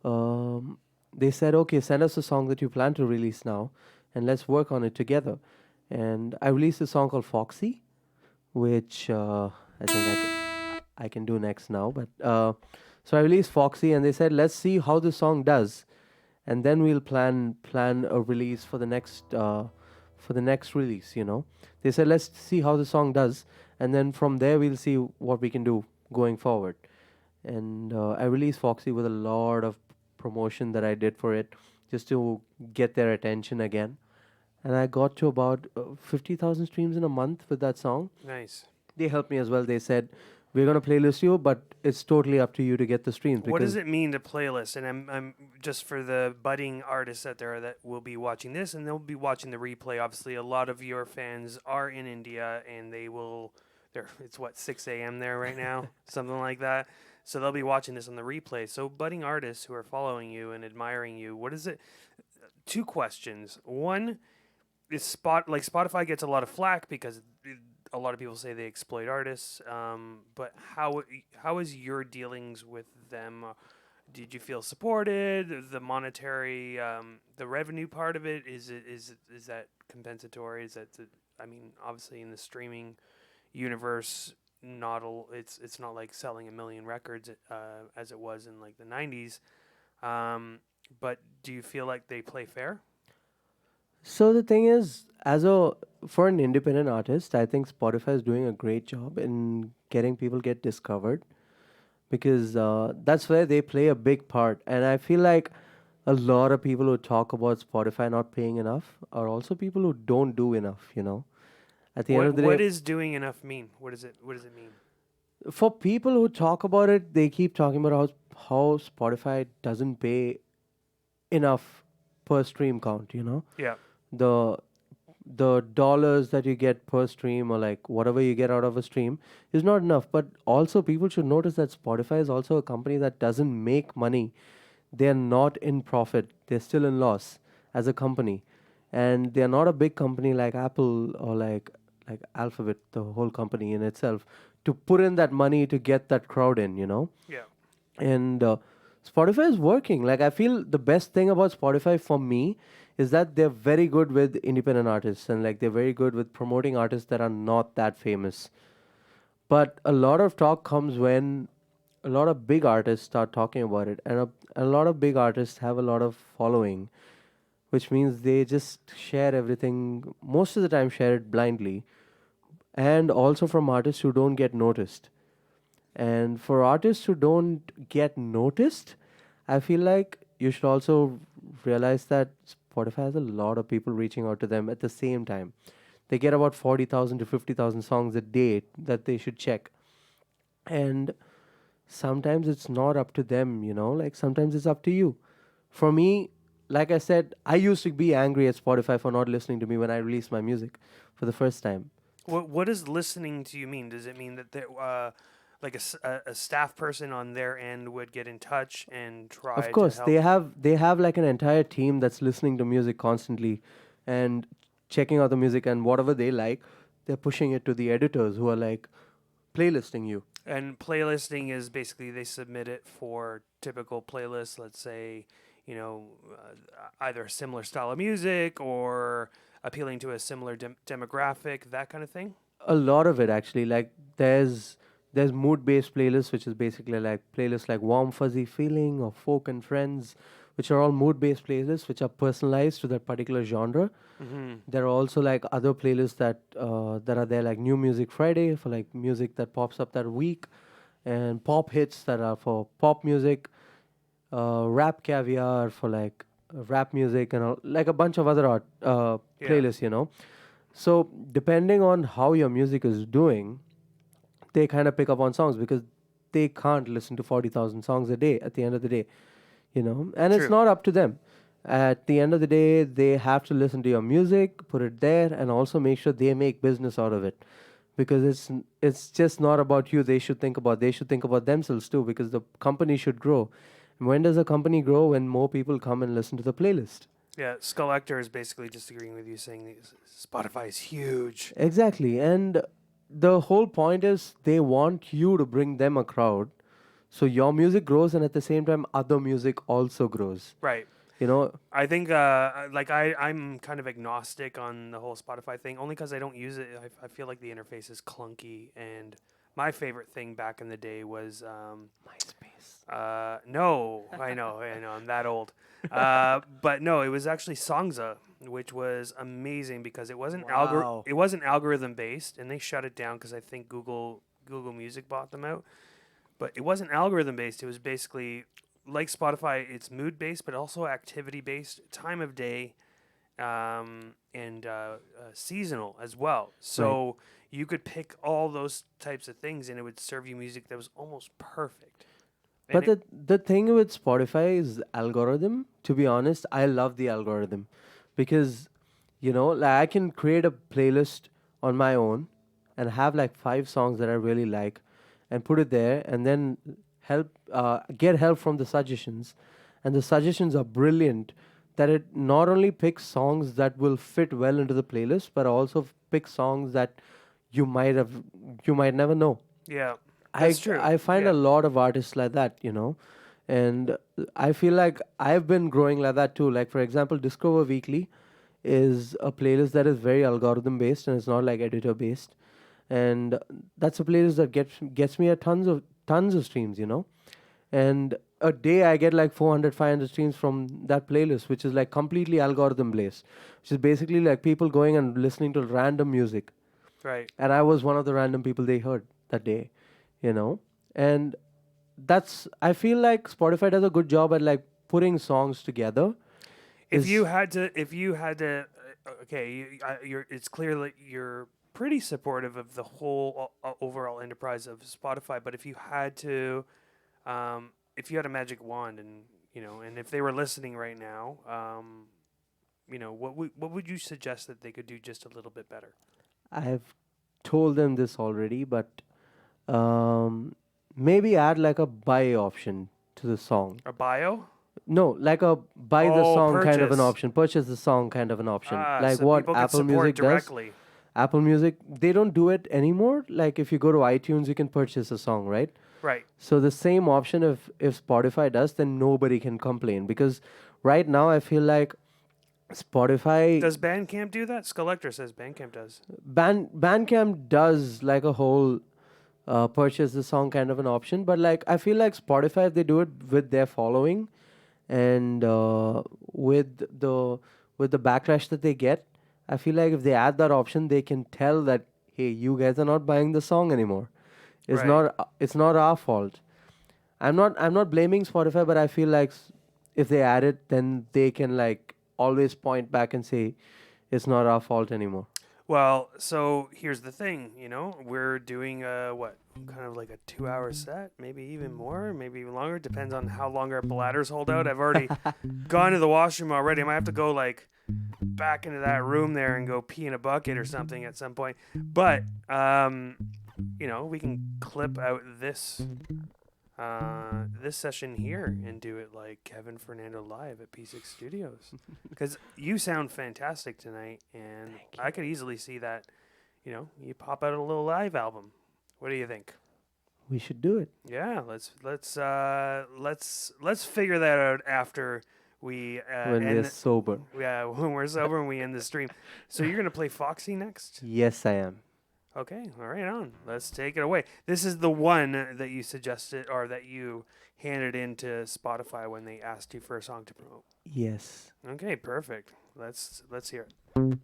um, they said, okay, send us a song that you plan to release now, and let's work on it together. And I released a song called Foxy, which I think I can do next now. But so I released Foxy, and they said, let's see how the song does, and then we'll plan a release for the next release. They said, let's see how the song does, and then from there we'll see what we can do going forward. And I released Foxy with a lot of promotion that I did for it, just to get their attention again. And I got to about 50,000 streams in a month with that song. Nice. They helped me as well. They said, we're going to playlist you, but it's totally up to you to get the streams. What does it mean to playlist? And I'm just for the budding artists out there that will be watching this and they'll be watching the replay. Obviously, a lot of your fans are in India and it's what, 6 a.m. there right now, something like that. So they'll be watching this on the replay. So budding artists who are following you and admiring you, what is it? Two questions. One is Spotify gets a lot of flack because a lot of people say they exploit artists. But how is your dealings with them? Did you feel supported? The monetary, the revenue part of it is that compensatory? I mean, obviously in the streaming universe, it's not like selling a million records as it was in like the 90s. But do you feel like they play fair? So the thing is, for an independent artist, I think Spotify is doing a great job in getting people get discovered, because that's where they play a big part. And I feel like a lot of people who talk about Spotify not paying enough are also people who don't do enough. At the end of the What day, does doing enough mean? What does it mean? for people who talk about it, they keep talking about how Spotify doesn't pay enough per stream count. Yeah. The the dollars that you get per stream, or like whatever you get out of a stream, is not enough. But also people should notice that Spotify is also a company that doesn't make money. They're not in profit, they're still in loss as a company. And they're not a big company like Apple, or like Alphabet, the whole company in itself, to put in that money to get that crowd in. Yeah. And Spotify is working. Like, I feel the best thing about Spotify for me is that they're very good with independent artists, and like they're very good with promoting artists that are not that famous. But a lot of talk comes when a lot of big artists start talking about it, and a lot of big artists have a lot of following, which means they just share everything, most of the time share it blindly, and also from artists who don't get noticed. And for artists who don't get noticed, I feel like you should also realize that Spotify has a lot of people reaching out to them at the same time. They get about 40,000 to 50,000 songs a day that they should check. And sometimes it's not up to them, like sometimes it's up to you. For me, like I said, I used to be angry at Spotify for not listening to me when I released my music for the first time. What does listening to you mean? Does it mean that like a staff person on their end would get in touch and Of try to course, help? they have like an entire team that's listening to music constantly and checking out the music, and whatever they like, they're pushing it to the editors who are like playlisting you. And playlisting is basically they submit it for typical playlists. Let's say, either a similar style of music or appealing to a similar demographic, that kind of thing. A lot of it actually, like there's mood based playlists, which is basically like playlists like Warm Fuzzy Feeling or Folk and Friends, which are all mood based playlists which are personalized to that particular genre. Mm-hmm. There are also like other playlists that are there, like New Music Friday for like music that pops up that week, and pop hits that are for pop music, Rap Caviar for like rap music, and like a bunch of other art Yeah. playlists, you know. So depending on how your music is doing, they kind of pick up on songs because they can't listen to 40,000 songs a day at the end of the day, you know. And it's True. not up to them. At the end of the day, they have to listen to your music, put it there, and also make sure they make business out of it. Because it's just not about you. They should think about themselves too. Because the company should grow. And when does a company grow? When more people come and listen to the playlist. Yeah, Skullector is basically just agreeing with you, saying that Spotify is huge. Exactly. And the whole point is they want you to bring them a crowd. So your music grows, and at the same time, other music also grows. Right. You know, I think, like, I'm kind of agnostic on the whole Spotify thing, only because I don't use it. I feel like the interface is clunky, and my favorite thing back in the day was MySpace. no, I know, I'm that old. But no, it was actually Songza, which was amazing because it wasn't Wow. it wasn't algorithm based, and they shut it down because I think Google Music bought them out. But it wasn't algorithm based. It was basically like Spotify. It's mood based, but also activity based, time of day, and seasonal as well. So you could pick all those types of things, and it would serve you music that was almost perfect. And But the thing with Spotify is algorithm. To be honest, I love the algorithm because you know, like I can create a playlist on my own and have like 5 songs that I really like and put it there, and then get help from the suggestions, and the suggestions are brilliant. That it not only picks songs that will fit well into the playlist, but also picks songs that you might have you might never know. yeah, I that's true. I find Yeah. a lot of artists like that, you know, and I feel like I've been growing like that too. Like for example, Discover Weekly is a playlist that is very algorithm based and it's not like editor based, and that's a playlist that gets me a tons of streams, you know, and a day I get like 400 500 streams from that playlist, which is like completely algorithm based, which is basically like people going and listening to random music, Right. and I was one of the random people they heard that day, you know. And that's I feel like Spotify does a good job at like putting songs together. If you Is had to, okay, you're. It's clear that you're pretty supportive of the whole overall enterprise of Spotify. But if you had a magic wand, and and if they were listening right now, what would you suggest that they could do just a little bit better? I've told them this already, but um, maybe add like a buy option to the song. A bio? No, like a buy the Oh, song kind of an purchase. option, purchase the song kind of an option. Ah, Like so what people could Apple support Music does. directly. Apple Music, they don't do it anymore. Like if you go to iTunes, you can purchase a song, right? Right. So the same option if Spotify does, then nobody can complain because right now I feel like Spotify Does Bandcamp do that? Skullector says Bandcamp does. Bandcamp does like a whole purchase the song kind of an option, but like I feel like Spotify if they do it with their following and with the backlash that they get, I feel like if they add that option, they can tell that hey, you guys are not buying the song anymore. Right. It's not our fault. I'm not blaming Spotify, but I feel like if they add it, then they can like always point back and say it's not our fault anymore. Well, so here's the thing, we're doing what, kind of like a 2-hour set, maybe even more, maybe even longer. Depends on how long our bladders hold out. I've already gone to the washroom already. I might have to go like back into that room there and go pee in a bucket or something at some point. But we can clip out this session here and do it like Kevin Fernando live at P6 Studios, because you sound fantastic tonight, and I could easily see that you pop out a little live album. What do you think? We should do it. Yeah, let's figure that out after we When we're sober. yeah, when we're sober and we end the stream. So you're gonna play Foxy next? Yes, I am. Okay, all right, on. Let's take it away. This is the one that you suggested or that you handed in to Spotify when they asked you for a song to promote. Yes. Okay, perfect. Let's hear it.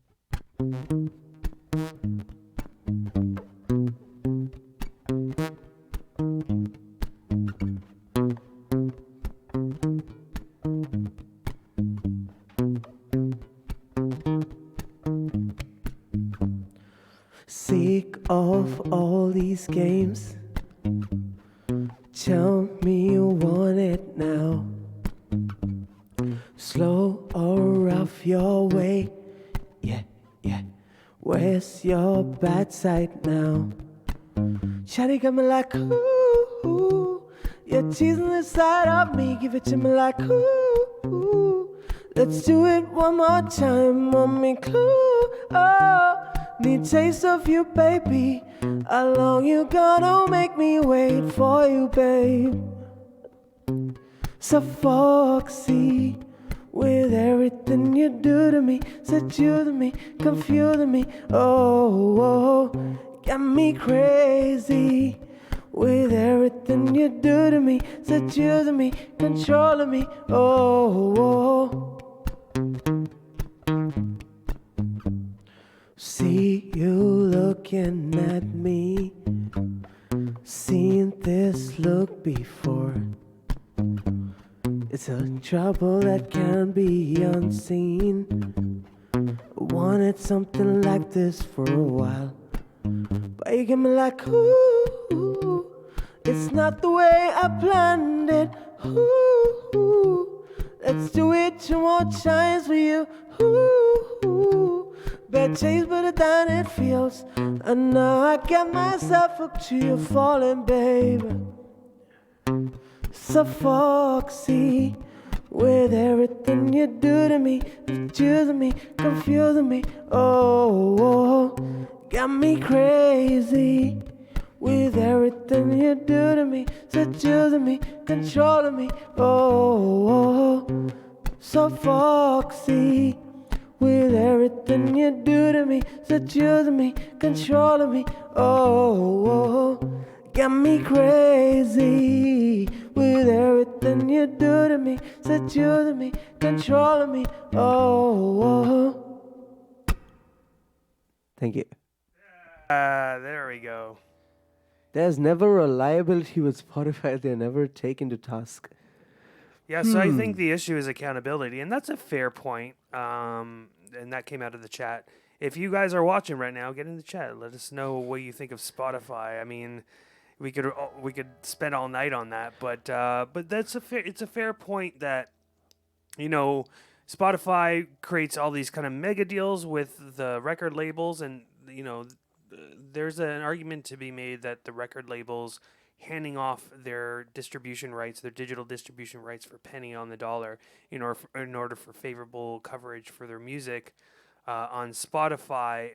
Sick of all these games. Tell me you want it now. Slow or rough your way. Yeah, yeah. Where's your bad side now? Shawty got me like, ooh. You're teasing the side of me. Give it to me like, ooh. Let's do it one more time. Want me clue? Oh, need taste of you, baby. How long you gonna make me wait for you, babe? So foxy with everything you do to me, seducing me, confusing me. Oh, got me crazy with everything you do to me, seducing me, controlling me. Oh. See you looking at me, seen this look before. It's a trouble that can't be unseen. Wanted something like this for a while, but you get me like, ooh. It's not the way I planned it. Ooh. Let's do it 2 more times for you. Ooh. Bad taste better than it feels. And now I get myself hooked to you falling, baby. So foxy with everything you do to me, confusing me, confusing me. Oh, got me crazy with everything you do to me, seducing me, controlling me. Oh, so foxy with everything you do to me, seducing me, controlling me. Oh, got me crazy with everything you do to me, seducing me, controlling me. Oh. Thank you. There we go. There's never a liability with Spotify. They're never taken to task. Yeah, so I think the issue is accountability, and that's a fair point. And that came out of the chat. If you guys are watching right now, get in the chat. Let us know what you think of Spotify. I mean, we could spend all night on that, but that's it's a fair point that, you know, Spotify creates all these kind of mega deals with the record labels, and you know, there's an argument to be made that the record labels handing off their distribution rights, their digital distribution rights for penny on the dollar, in order for favorable coverage for their music on Spotify,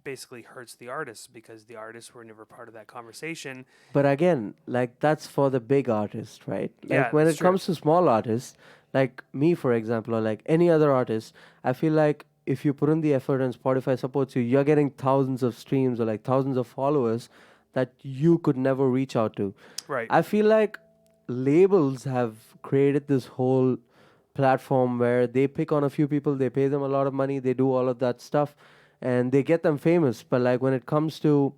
basically hurts the artists because the artists were never part of that conversation. But again, like that's for the big artist, right? Like Yeah, when that's it comes to small artists, like me, for example, or like any other artist, I feel like if you put in the effort and Spotify supports you, you're getting thousands of streams or like thousands of followers that you could never reach out to. Right. I feel like labels have created this whole platform where they pick on a few people, they pay them a lot of money, they do all of that stuff, and they get them famous. But like when it comes to,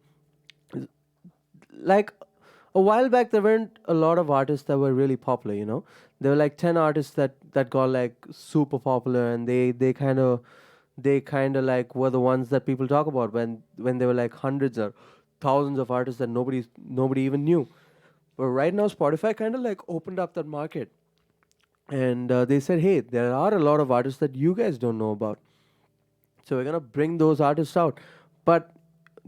like, a while back there weren't a lot of artists that were really popular, you know. There were like 10 artists that got like super popular, and they kind of like were the ones that people talk about when there were like hundreds or thousands of artists that nobody even knew. But right now Spotify kind of like opened up that market, and they said, hey, there are a lot of artists that you guys don't know about, so we're gonna bring those artists out. But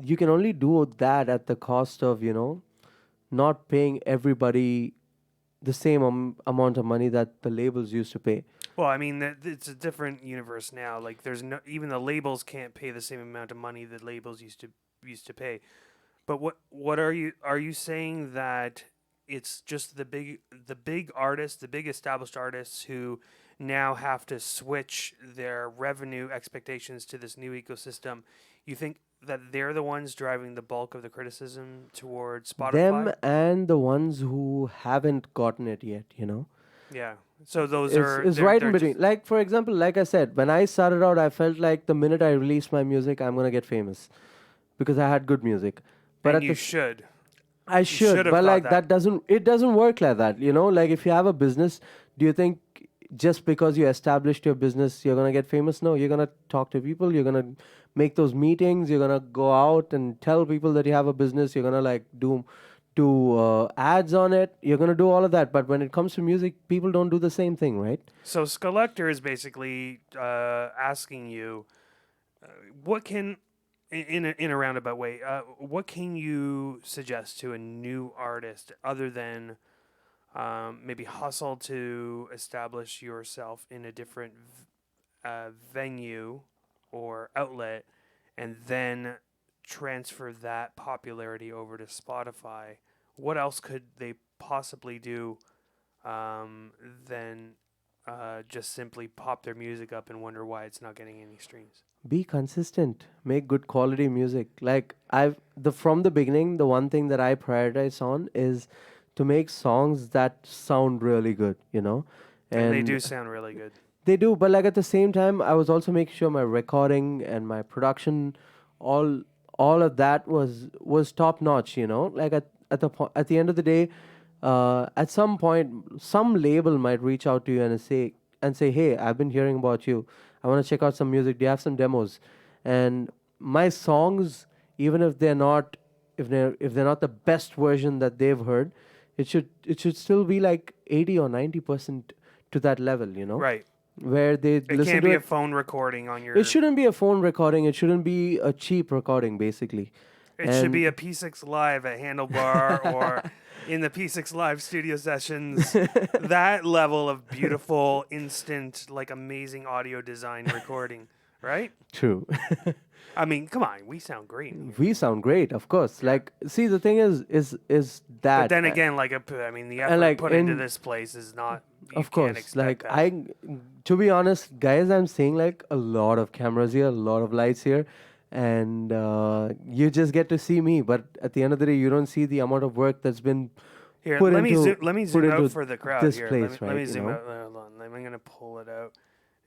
you can only do that at the cost of, you know, not paying everybody the same amount of money that the labels used to pay. Well, I mean, it's a different universe now. Like, there's no, even the labels can't pay the same amount of money that labels used to pay. But what are you saying that it's just the big artists, the big established artists who now have to switch their revenue expectations to this new ecosystem? You think that they're the ones driving the bulk of the criticism towards Spotify? Them and the ones who haven't gotten it yet, you know. Yeah. So those It's right in between. Like, for example, like I said, when I started out, I felt like the minute I released my music, I'm gonna get famous because I had good music. But and you should. I should, but like that doesn't work like that, you know. Like if you have a business, do you think just because you established your business, you're gonna get famous? No, you're gonna talk to people, you're gonna make those meetings, you're gonna go out and tell people that you have a business, you're gonna like do ads on it, you're gonna do all of that. But when it comes to music, people don't do the same thing, right? So Skelector is basically asking you, what can, in a roundabout way, what can you suggest to a new artist other than maybe hustle to establish yourself in a different venue or outlet, and then transfer that popularity over to Spotify? What else could they possibly do than just simply pop their music up and wonder why it's not getting any streams? Be consistent, make good quality music. Like from the beginning, the one thing that I prioritize on is to make songs that sound really good, And they and do sound really good. they do. But like at the same time, I was also making sure my recording and my production, all all of that was top notch. Like at the end of the day, at some point, some label might reach out to you and say, "Hey, I've been hearing about you. I want to check out some music. Do you have some demos?" And my songs, even if they're not the best version that they've heard, it should still be like 80 or 90% to that level. Right. Where they It listen can't to be it. a phone recording on your. It shouldn't be a phone recording. It shouldn't be a cheap recording, basically. It should be a P6 Live at Handlebar or in the P6 Live studio sessions. That level of beautiful, instant, like amazing audio design recording, right? True. I mean, come on, we sound great. We sound great, of course. Like, see, the thing is that. But then again, the effort like put into in- this place is not. You of can't course, expect like that. to be honest, guys, I'm seeing like a lot of cameras here, a lot of lights here, and you just get to see me. But at the end of the day, you don't see the amount of work that's been Here, put let me into let me put zoom out into for the crowd this here. place, Let right? me zoom out. Hold on. I'm gonna pull it out.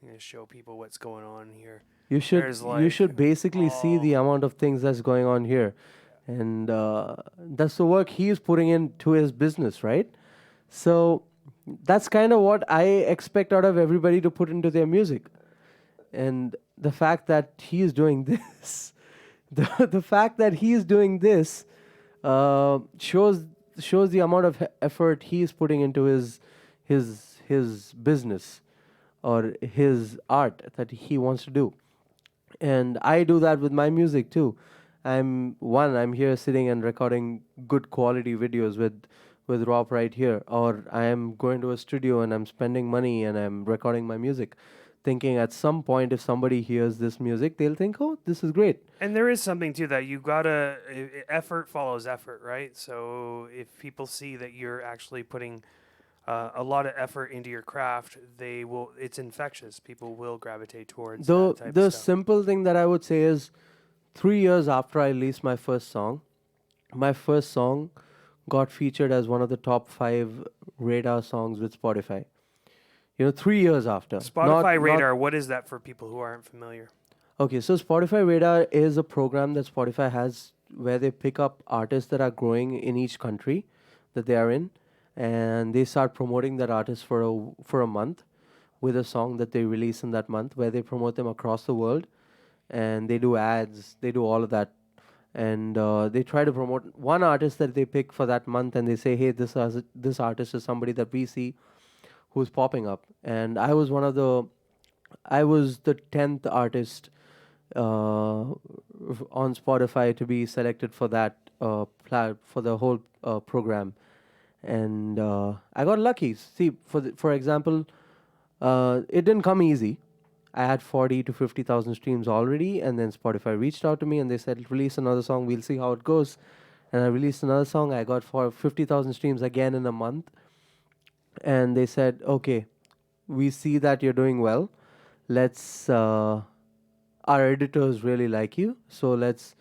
I'm gonna show people what's going on here. You should There's you should basically see the amount of things that's going on here, and that's the work he's putting into his business, right? So that's kind of what I expect out of everybody to put into their music, and the fact that he's doing this, the fact that he's doing this, shows the amount of effort he's putting into his business or his art that he wants to do. And I do that with my music too. I'm here sitting and recording good quality videos with Rob right here, or I am going to a studio and I'm spending money and I'm recording my music, thinking at some point if somebody hears this music, they'll think, "Oh, this is great." And there is something to that. You gotta effort follows effort, right? So if people see that you're actually putting a lot of effort into your craft, they will. It's infectious. People will gravitate towards that type The of stuff. simple thing that I would say is 3 years after I released my first song got featured as one of the top 5 radar songs with Spotify. 3 years after. Spotify Radar. What is that for people who aren't familiar? Okay, so Spotify Radar is a program that Spotify has where they pick up artists that are growing in each country that they are in, and they start promoting that artist for a month with a song that they release in that month, where they promote them across the world, and they do ads, they do all of that, and they try to promote one artist that they pick for that month, and they say, "Hey, this artist is somebody that we see who's popping up." And I was the 10th artist on Spotify to be selected for that for the whole program, and I got lucky. See, for example, it didn't come easy. I had 40 to 50,000 streams already, and then Spotify reached out to me and they said, "Release another song. We'll see how it goes." And I released another song. I got 50,000 streams again in a month, and they said, "Okay, we see that you're doing well. Let's our editors really like you, so let's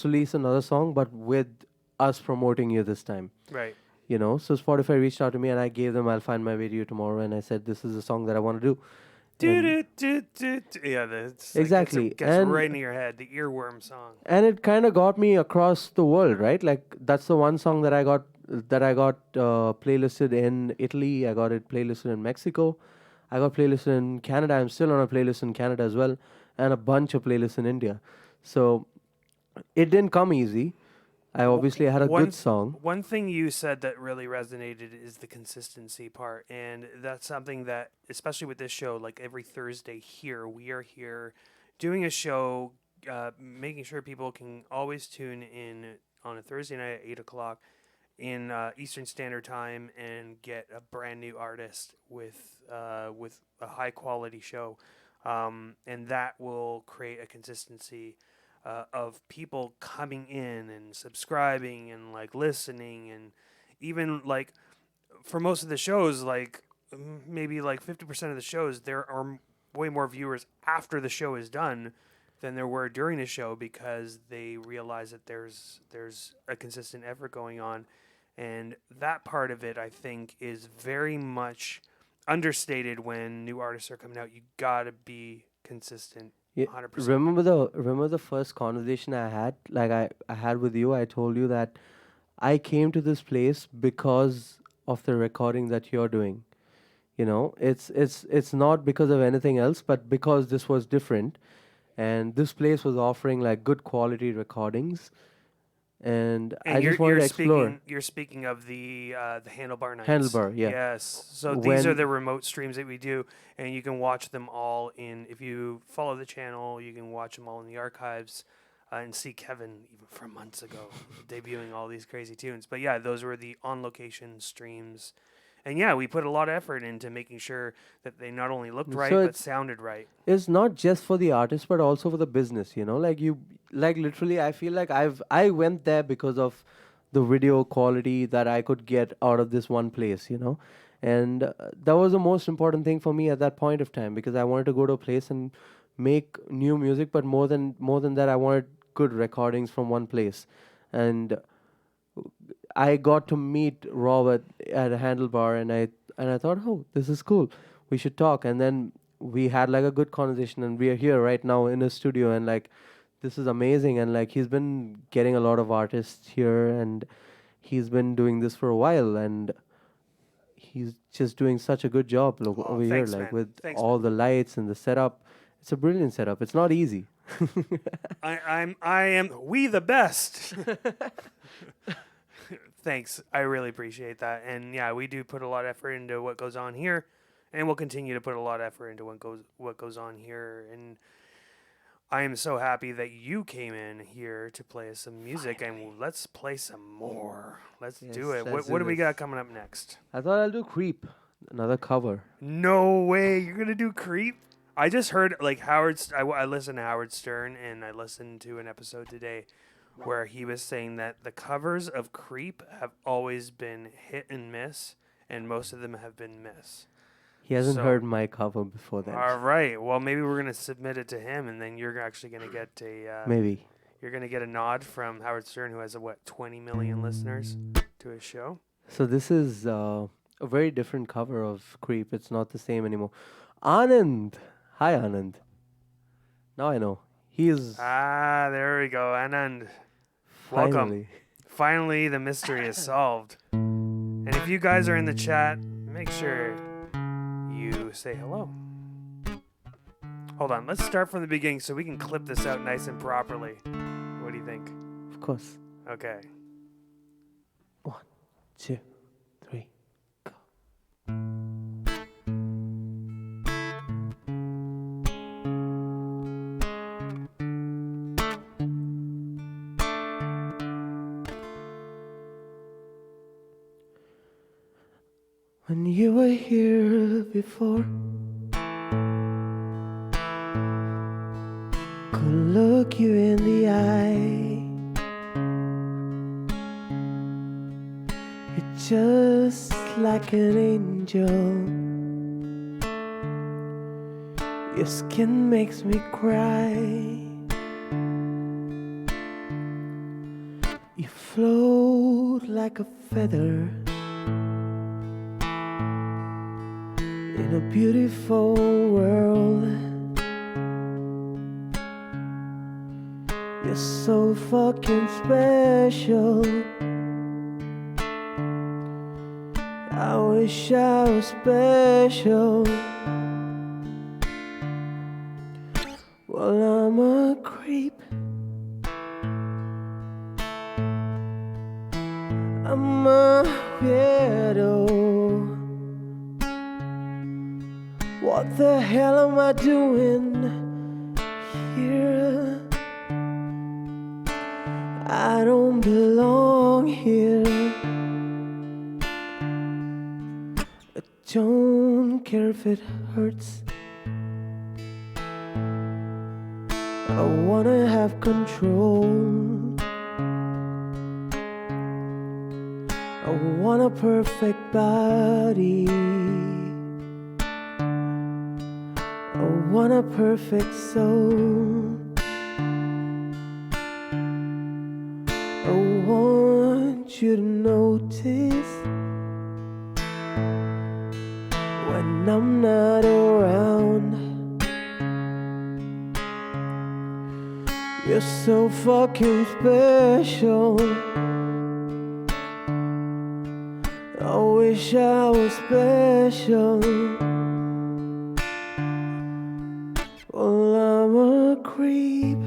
release another song, but with us promoting you this time." Right. So Spotify reached out to me and I gave them "I'll Find My Way to You Tomorrow," and I said, "This is a song that I want to do." Yeah, that's Exactly. Gets And right into your head. The earworm song. and it kind of got me across the world, right? Like that's the one song that I got playlisted in Italy. I got it playlisted in Mexico. I got playlisted in Canada. I'm still on a playlist in Canada as well. and a bunch of playlists in India. So it didn't come easy. I obviously had a good song. One thing you said that really resonated is the consistency part, and that's something that, especially with this show, like every Thursday here, we are here doing a show, making sure people can always tune in on a Thursday night at 8 o'clock in Eastern Standard Time and get a brand new artist with a high quality show, and that will create a consistency of people coming in and subscribing and like listening, and even like for most of the shows, like maybe like 50% of the shows, there are way more viewers after the show is done than there were during the show, because they realize that there's a consistent effort going on, and that part of it I think is very much understated. When new artists are coming out, you gotta be consistent. Yeah, 100%. remember the first conversation I had, like I had with you. I told you that I came to this place because of the recording that you're doing. It's not because of anything else, but because this was different, and this place was offering like good quality recordings, and And I just wanted to explore. you're speaking of the Handlebar Nights. Handlebar, yeah. Yes. So these are When the remote streams that we do, and you can watch them all in. If you follow the channel, you can watch them all in the archives, and see Kevin even from months ago debuting all these crazy tunes. But yeah, those were the on location streams. And yeah, we put a lot of effort into making sure that they not only looked right, so but sounded right. it's not just for the artist but also for the business, like literally I feel like I went there because of the video quality that I could get out of this one place. And that was the most important thing for me at that point of time, because I wanted to go to a place and make new music, but more than that, I wanted good recordings from one place. And I got to meet Robert at a handlebar, and I thought, oh, this is cool. We should talk. And then we had like a good conversation, and we are here right now in a studio, and like this is amazing. And like he's been getting a lot of artists here, and he's been doing this for a while, and he's just doing such a good job over here, Thanks, like man. with Thanks, all man. the lights and the setup. It's a brilliant setup. It's not easy. I am we the best. Thanks. I really appreciate that. And yeah, we do put a lot of effort into what goes on here, and we'll continue to put a lot of effort into what goes on here. And I am so happy that you came in here to play us some music. Finally. And let's play some more. Let's Yes, do it. let's What do do we this. got coming up next? I thought I'll do Creep, another cover. No way. You're going to do Creep? I just heard like I listened to Howard Stern, and I listened to an episode today where he was saying that the covers of Creep have always been hit and miss, and most of them have been miss. He hasn't So- heard my cover before that. All right. Well, maybe we're gonna submit it to him, and then you're actually gonna get Maybe. you're gonna get a nod from Howard Stern, who has 20 million listeners to his show. So this is a very different cover of Creep. It's not the same anymore. Anand. Hi, Anand. Now I know. He is There we go, Anand. Welcome. finally. Finally, the mystery is solved. And if you guys are in the chat, make sure you say hello. Hold on, let's start from the beginning so we can clip this out nice and properly. What do you think? Of course. Okay. 1, 2, 3, go. When you were here before, could look you in the eye. You're just like an angel. Your skin makes me cry. You float like a feather in a beautiful world. You're so fucking special. I wish I was special. Well, creep. I'm a weirdo. What the hell am I doing here? I don't belong here. I don't care if it hurts. I wanna have control. I want a perfect body. I want a perfect soul. I want you to notice when I'm not around. You're so fucking special. I wish I was special. Well, I'm a creep.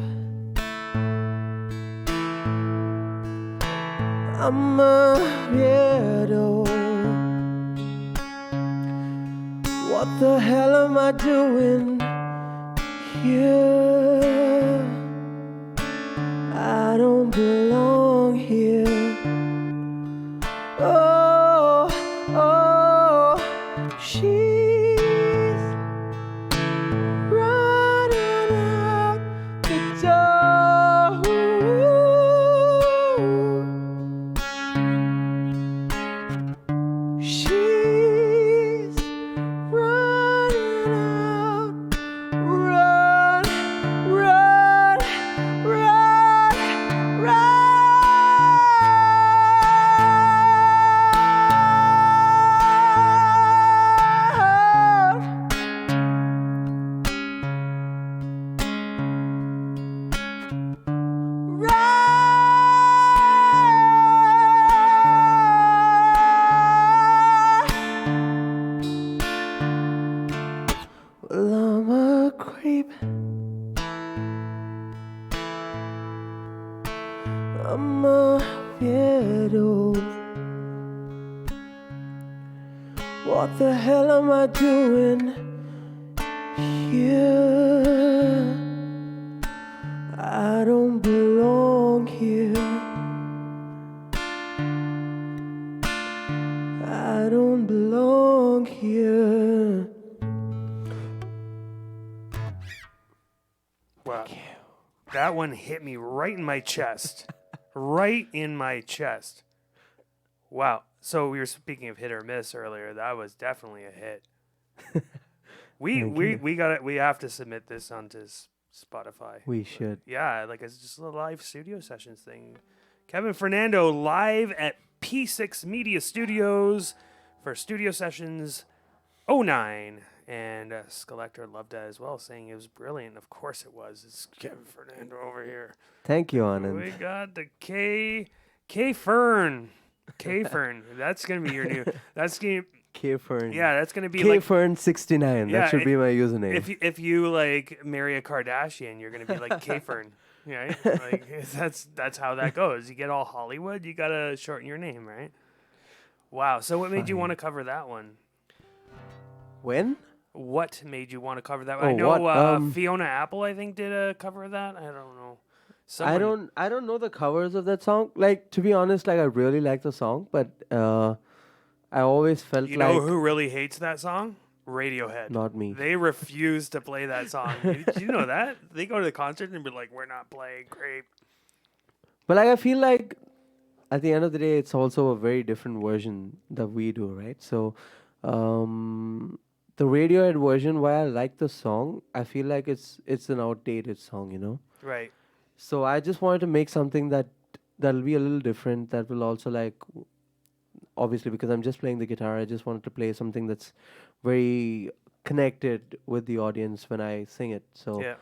I'm a weirdo. What the hell am I doing here? I don't belong here. Oh, oh, she's running out the door. She's running out. Run, run, run, run. Well, I'm a creep. I'm a weirdo. What the hell am I doing here? I don't belong here. I don't belong here. Wow. That one hit me right in my chest. Right in my chest. Wow. So we were speaking of hit or miss earlier. That was definitely a hit. We have to submit this onto Spotify. We should. Yeah, like it's just a live studio sessions thing. Kevin Fernando live at P6 Media Studios for Studio Sessions 09. And Skelector loved that as well, saying it was brilliant. Of course it was. It's Kevin Fernando over here. Thank you, Anand. We got the K Fern. K Fern. That's gonna be your new. That's gonna. K-Fern. Yeah, that's gonna be like K-Fern69. Yeah, that should be my username. if you like marry a Kardashian, you're gonna be like K Fern. Right? Like that's how that goes. You get all Hollywood, you gotta shorten your name, right? Wow. So what made you want to cover that one? When? What made you want to cover that? Oh, I know what? Fiona Apple, I think, did a cover of that. I don't know. I don't know the covers of that song. Like, to be honest, like I really like the song, but I always felt You like know who really hates that song? Radiohead. not me. They refuse to play that song. Did you know that? They go to the concert and be like, "We're not playing Creep." But like I feel like at the end of the day, it's also a very different version that we do, right? So the Radiohead version, why I like the song, I feel like it's an outdated song, you know. Right. So I just wanted to make something that'll be a little different. That will also like, obviously, because I'm just playing the guitar, I just wanted to play something that's very connected with the audience when I sing it. So Yeah.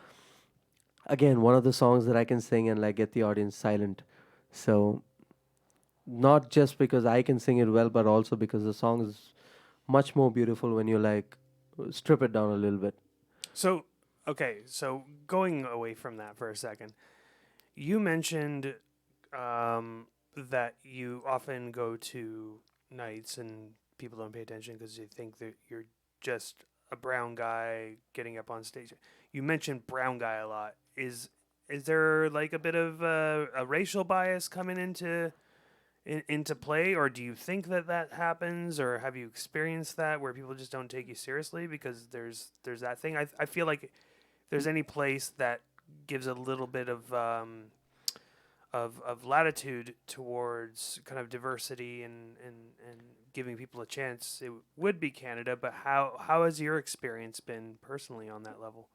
again, one of the songs that I can sing and like get the audience silent. So not just because I can sing it well, but also because the song is much more beautiful when you like strip it down a little bit. So, Okay, so going away from that for a second, you mentioned that you often go to nights and people don't pay attention because they think that you're just a brown guy getting up on stage. You mentioned brown guy a lot. Is there like a bit of a racial bias coming into play, or do you think that that happens, or have you experienced that where people just don't take you seriously because there's that thing? I feel like if there's any place that gives a little bit of latitude towards kind of diversity and giving people a chance, it would be Canada. But how has your experience been personally on that level?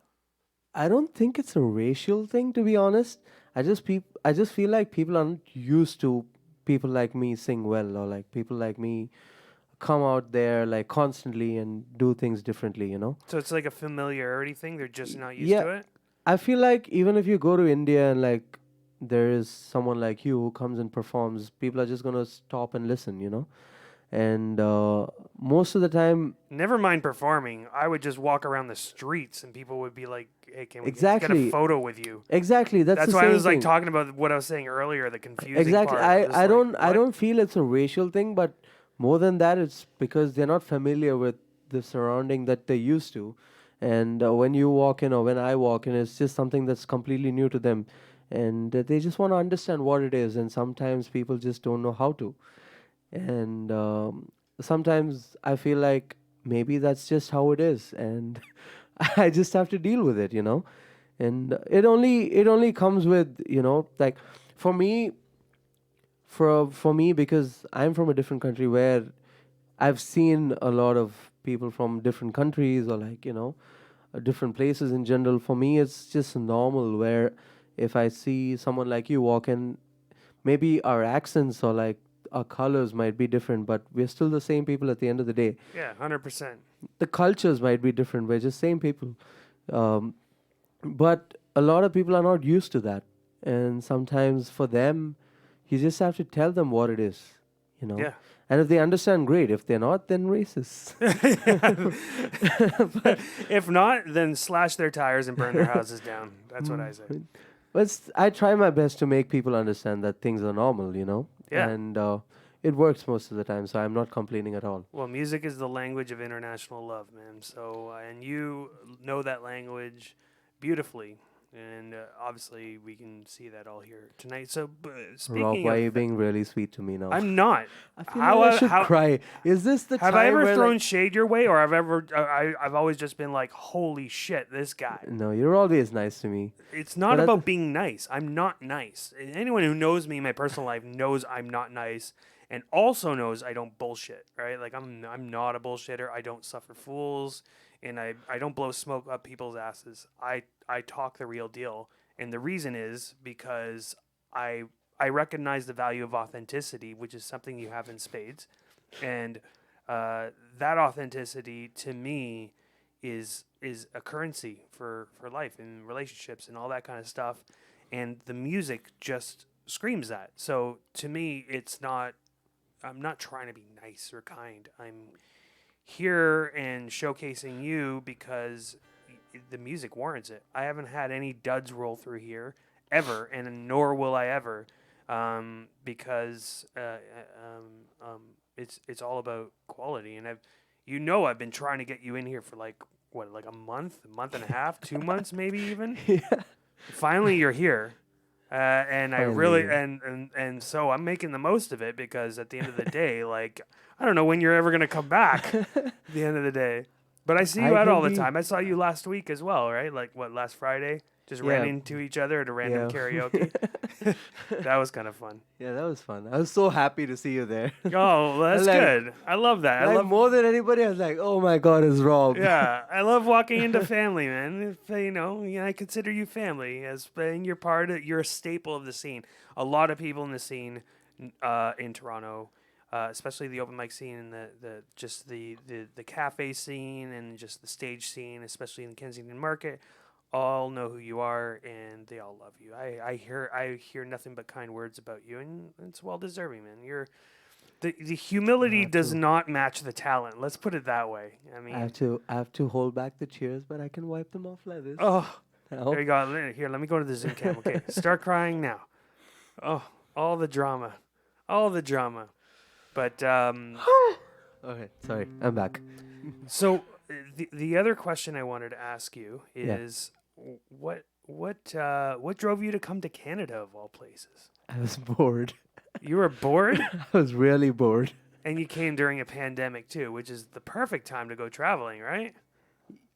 I don't think it's a racial thing, to be honest. I just feel like people aren't used to people like me sing well, or like people like me come out there like constantly and do things differently, you know? So it's like a familiarity thing. They're just not used Yeah, to it. I feel like even if you go to India and like there is someone like you who comes and performs, people are just gonna stop and listen, you know? And most of the time, Never mind performing. I would just walk around the streets and people would be like, "Hey, can we get a exactly, photo with you?" exactly, that's the That's why I same was like thing. talking about what I was saying earlier, the confusing Exactly. part. I'm just like, I "What?" don't feel it's a racial thing, but more than that, it's because they're not familiar with the surrounding that they're used to. And when you walk in, or when I walk in, it's just something that's completely new to them. And they just want to understand what it is. And sometimes people just don't know how to. And sometimes I feel like maybe that's just how it is. And I just have to deal with it, you know? And it only comes with, you know, like for me, for me, because I'm from a different country where I've seen a lot of people from different countries, or like, you know, different places in general. For me, it's just normal where if I see someone like you walk in, maybe our accents or like our colors might be different, but we're still the same people at the end of the day. Yeah, 100%. The cultures might be different, we're just same people. um, but a lot of people are not used to that, and sometimes for them you just have to tell them what it is, you know. Yeah. And if they understand, great. If they're not, then racist. but If not, then slash their tires and burn their houses down. That's what I say. I try my best to make people understand that things are normal, you know. Yeah. And it works most of the time, so I'm not complaining at all. Well, music is the language of international love, man. So, and you know that language beautifully. And obviously, we can see that all here tonight. So, Rob, speaking why are of you that, being really sweet to me now? I'm not. I feel like I should How cry. Is this the have time I ever where thrown like, shade your way, or I've always just been like, holy shit, this guy. no, you're always nice to me. It's not But about being nice. I'm not nice. And anyone who knows me in my personal life knows I'm not nice, and also knows I don't bullshit. Right? Like I'm not a bullshitter. I don't suffer fools, and I don't blow smoke up people's asses. I talk the real deal, and the reason is because I recognize the value of authenticity, which is something you have in spades, and that authenticity to me is a currency for life and relationships and all that kind of stuff, and the music just screams that. So to me, it's not. I'm not trying to be nice or kind. I'm here and showcasing you because the music warrants it. I haven't had any duds roll through here ever, and nor will I ever, because it's all about quality. And I've been trying to get you in here for like what, like a month and a half, 2 months, maybe even. yeah. Finally, you're here. And I Finally, really yeah. and so I'm making the most of it because at the end of the day, like I don't know when you're ever gonna come back. At the end of the day, but I see you I out can all the be. time. I saw you last week as well, right? Like what, last Friday? Just ran Yeah, into each other at a random yeah. karaoke. That was kind of fun. Yeah, that was fun. I was so happy to see you there. Oh, well, that's like, good. I love that. I like love. more than anybody, I was like, oh my god, it's Rob. Yeah, I love walking into family, man. If, I consider you family as being you're a staple of the scene. A lot of people in the scene in Toronto, especially the open mic scene and the cafe scene and just the stage scene, especially in Kensington Market, all know who you are and they all love you. I hear nothing but kind words about you, and it's well deserving, man. The humility does not match the talent. Let's put it that way. I mean, I have to hold back the tears, but I can wipe them off like this. oh, Now. there you go. Here, let me go to the Zoom cam. Okay, start crying now. Oh, all the drama. But Okay, sorry, I'm back. so the other question I wanted to ask you is what drove you to come to Canada of all places? I was bored. You were bored? I was really bored. And you came during a pandemic too, which is the perfect time to go traveling, right?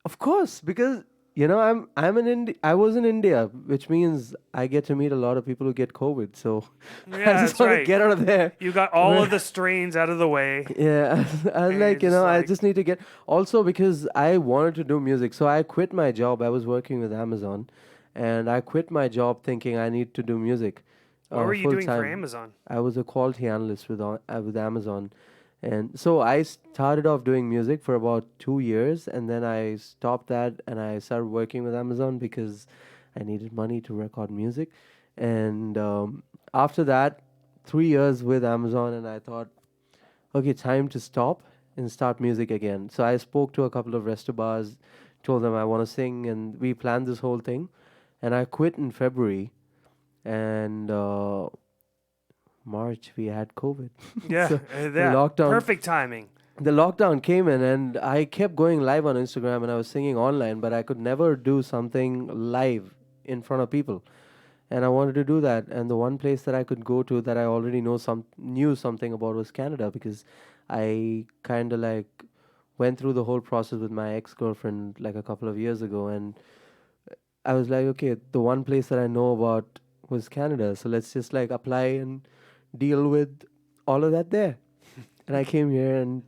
Of course, because I was in India, which means I get to meet a lot of people who get COVID. So Yeah, I just want to get out of there. You got all of the strains out of the way. Yeah, I was like, I just need to get. Also, because I wanted to do music, so I quit my job. I was working with Amazon, and I quit my job thinking I need to do music. What were you doing for full-time. Amazon? I was a quality analyst with Amazon, and so I started off doing music for about 2 years, and then I stopped that and I started working with Amazon because I needed money to record music. And after that, 3 years with Amazon, and I thought, okay, time to stop and start music again. So I spoke to a couple of resto bars, told them I want to sing, and we planned this whole thing. And I quit in February. And March we had COVID. Yeah, So the lockdown. Perfect timing. The lockdown came in, and I kept going live on Instagram, and I was singing online, but I could never do something live in front of people. And I wanted to do that. And the one place that I could go to that I already knew something about was Canada, because I kind of like went through the whole process with my ex-girlfriend like a couple of years ago, and I was like, okay, the one place that I know about was Canada, so let's just like apply and deal with all of that there. And I came here, and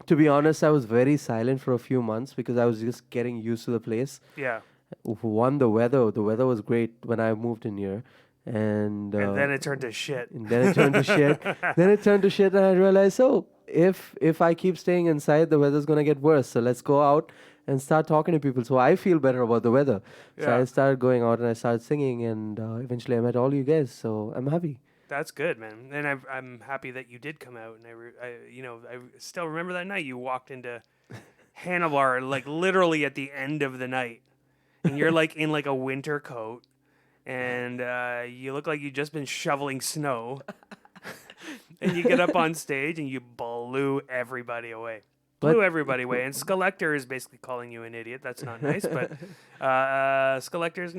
to be honest, I was very silent for a few months because I was just getting used to the place. Yeah. One, the weather was great when I moved in here, and then it turned to shit. And then it turned to shit. Then it turned to shit, and I realized, if I keep staying inside, the weather's gonna get worse. So let's go out and start talking to people. So I feel better about the weather. So Yeah. I started going out and I started singing, and eventually I met all you guys. So I'm happy. That's good, man. And I'm happy that you did come out. And I still remember that night you walked into Hannibal, like literally at the end of the night, and you're like in like a winter coat, and you look like you've just been shoveling snow. And you get up on stage and you blew everybody away. Blew everybody away. And Skelector is basically calling you an idiot. That's not nice, but Skelector's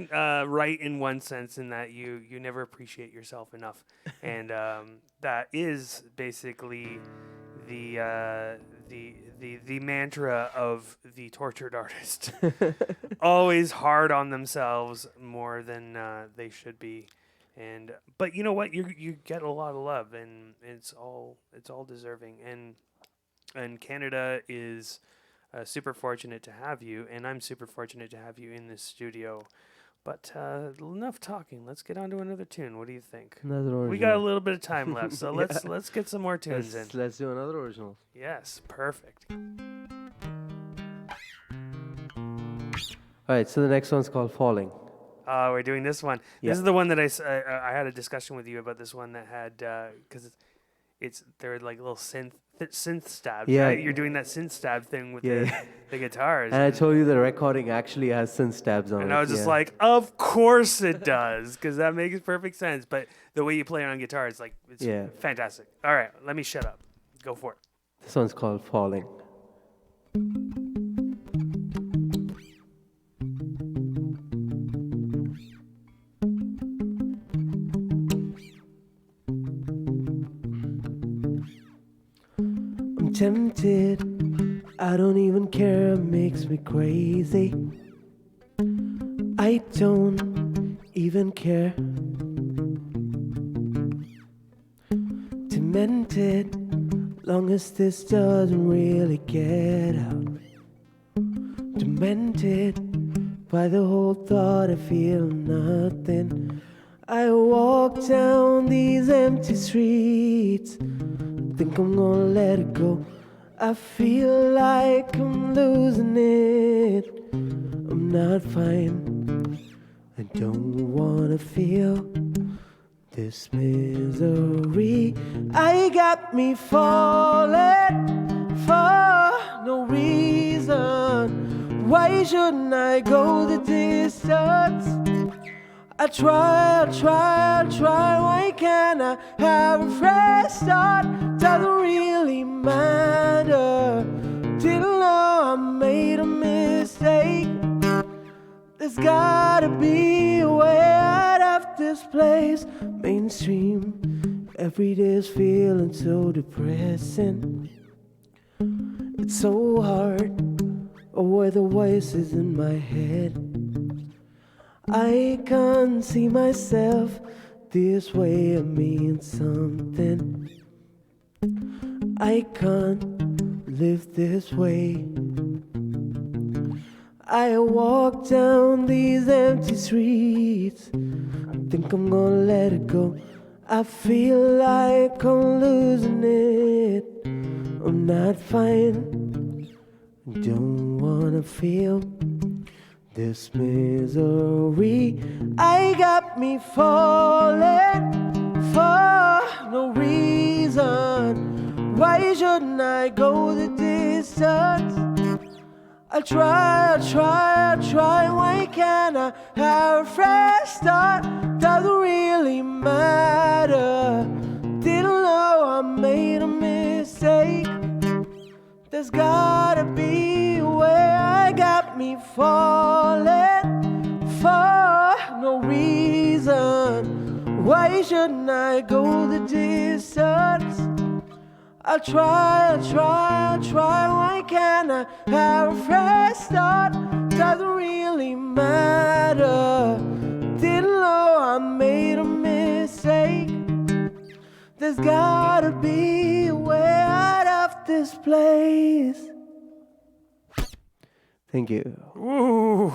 right in one sense in that you never appreciate yourself enough. And that is basically the mantra of the tortured artist. Always hard on themselves more than they should be. But you know what? You get a lot of love, and it's all deserving. And Canada is super fortunate to have you, and I'm super fortunate to have you in this studio. But enough talking. Let's get on to another tune. What do you think? Another original. We got a little bit of time left, so let's get some more tunes in. Let's do another original. Yes, perfect. All right, so the next one's called Falling. We're doing this one. Yeah. This is the one that I had a discussion with you about this one that had because they're like little synth stabs. Yeah. Right? You're doing that synth stab thing with the guitars. And I told you the recording actually has synth stabs on it. And I was just like, of course it does, because that makes perfect sense. But the way you play it on guitar is like, it's fantastic. All right, let me shut up. Go for it. This one's called Falling. I'm tempted, I don't even care, it makes me crazy. I don't even care. Demented, long as this doesn't really get out. Demented by the whole thought, I feel nothing. I walk down these empty streets, think I'm gonna let it go. I feel like I'm losing it. I'm not fine. I don't wanna feel this misery. I got me falling for no reason. Why shouldn't I go the distance? I try. Why can't I have a fresh start? Doesn't really matter. Didn't know I made a mistake. There's gotta be a way out of this place. Mainstream, every day is feeling so depressing. It's so hard, avoid the voices in my head. I can't see myself this way, it means something. I can't live this way. I walk down these empty streets, think I'm gonna let it go. I feel like I'm losing it. I'm not fine. Don't wanna feel this misery. I got me falling for no reason. Why shouldn't I go the distance? I try. Why can't I have a fresh start? Doesn't really matter. Didn't know I made a mistake. There's gotta be a way. I got me falling for no reason. Why shouldn't I go the distance? I try. Why can't I have a fresh start? Doesn't really matter. Didn't know I made a mistake. There's gotta be a way out of this place. Thank you. Ooh.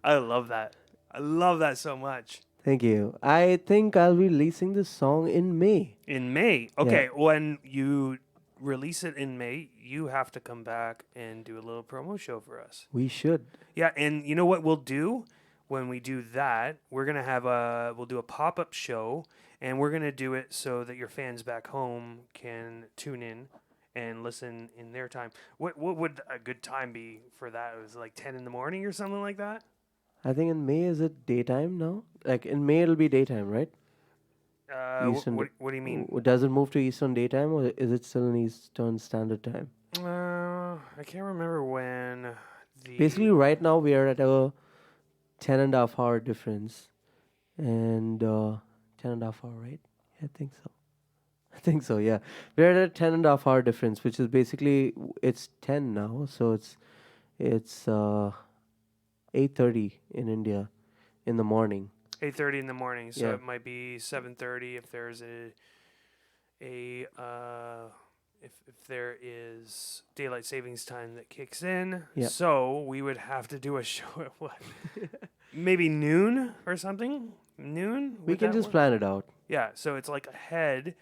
I love that. I love that so much. Thank you. I think I'll be releasing this song in May. In May? Okay, when you release it in May, you have to come back and do a little promo show for us. We should. Yeah, and you know what we'll do? When we do that, we'll do a pop-up show, and we're gonna do it so that your fans back home can tune in and listen in their time. What would a good time be for that? It was like 10 in the morning or something like that? I think in May, is it daytime now? Like in May, it'll be daytime, right? What do you mean? Does it move to Eastern daytime, or is it still in Eastern Standard Time? I can't remember when. Basically, right now we are at a 10.5 hour difference, and 10.5 hour, right? Yeah, I think so. Yeah, we're at a 10.5 hour difference, which is basically it's 10 now, so it's 8:30 in India in the morning. 8:30 in the morning, so Yeah. it might be 7:30 if there's if there is daylight savings time that kicks in. Yeah. So we would have to do a show at what? Maybe noon or something? Noon? We Would can that just work? plan it out. Yeah, so it's like ahead.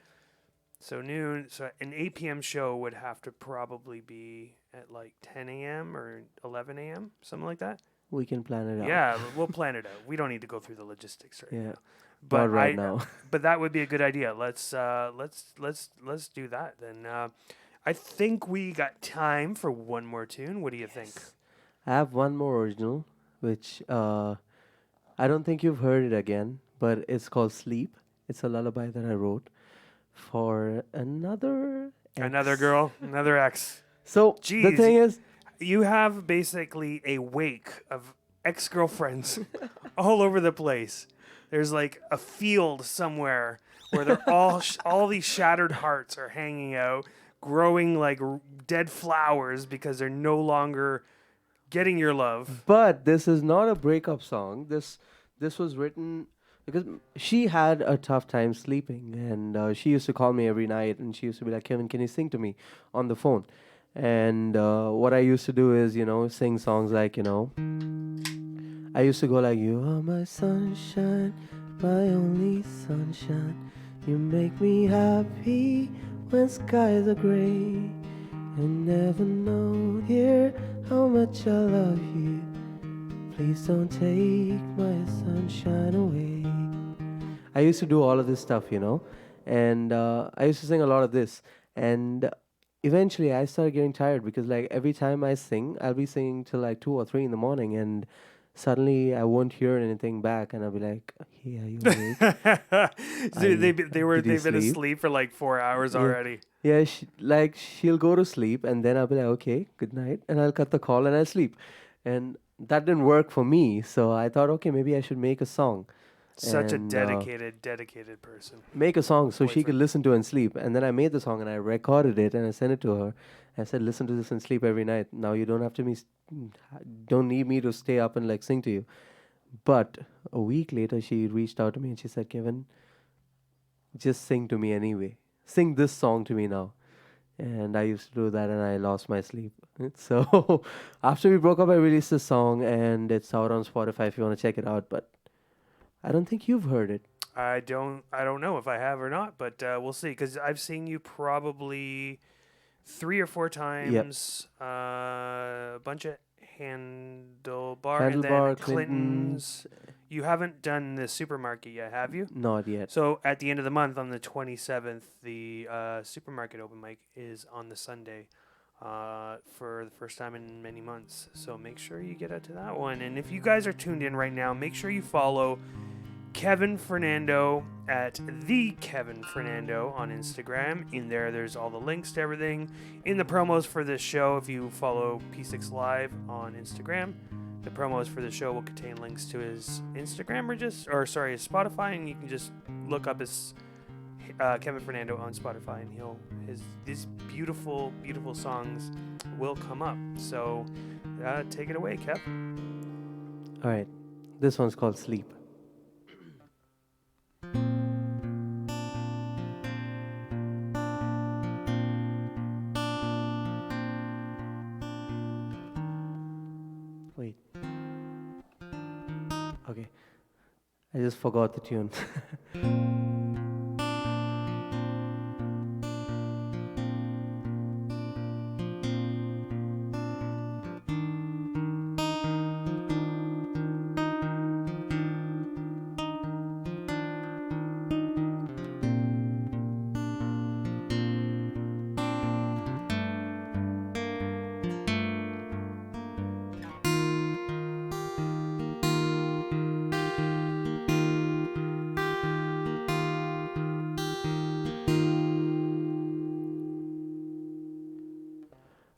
So noon, so an 8 p.m. show would have to probably be at like 10 a.m. or 11 a.m., something like that. We can plan it out. Yeah, we'll plan it out. We don't need to go through the logistics right Yeah. now. But Not right now. But that would be a good idea. Let's do that then. I think we got time for one more tune. What do you think? I have one more original, which I don't think you've heard it again, but it's called Sleep. It's a lullaby that I wrote for another ex. Another girl, another ex. So Jeez. the thing is, You have basically a wake of ex-girlfriends all over the place. There's like a field somewhere where they're all these shattered hearts are hanging out, growing like dead flowers because they're no longer getting your love. but this is not a breakup song. This was written because she had a tough time sleeping, and she used to call me every night, and she used to be like, "Kevin, can you sing to me on the phone?" And what I used to do is, sing songs like, I used to go like, "You are my sunshine, my only sunshine. You make me happy when skies are gray. And never know, dear, how much I love you. Please don't take my sunshine away." I used to do all of this stuff, and I used to sing a lot of this. And eventually, I started getting tired because, like, every time I sing, I'll be singing till like 2 or 3 in the morning, and suddenly I won't hear anything back, and I'll be like, "Hey, are you awake? So Did you they've been sleep?" asleep for like 4 hours Yeah, already. yeah. She'll go to sleep, and then I'll be like, "Okay, good night," and I'll cut the call and I'll sleep, and that didn't work for me. So I thought, okay, maybe I should make a song Such a and dedicated person. make a song so she could Boyfriend. listen to and sleep. And then I made the song and I recorded it and I sent it to her. I said, "Listen to this and sleep every night. Now you don't have to don't need me to stay up and like sing to you." But a week later, she reached out to me and she said, "Kevin, just sing to me anyway. Sing this song to me now." And I used to do that and I lost my sleep. So after we broke up, I released this song and it's out on Spotify if you want to check it out. But I don't think you've heard it. I don't know if I have or not, but we'll see. Because I've seen you probably 3 or 4 Yep. times. A bunch of Handlebar and then Handlebar, Clinton, Clinton's. You haven't done the supermarket yet, have you? not yet. So at the end of the month, on the 27th, the supermarket open mic is on the Sunday. For the first time in many months. So make sure you get out to that one. And if you guys are tuned in right now, make sure you follow Kevin Fernando at the Kevin Fernando on Instagram. In there's all the links to everything. In the promos for this show, if you follow P6 Live on Instagram, the promos for the show will contain links to his Instagram or his Spotify, and you can just look up his Kevin Fernando on Spotify, and these beautiful songs will come up. So take it away, Kev. All right. This one's called Sleep. Wait. Okay. I just forgot the tune.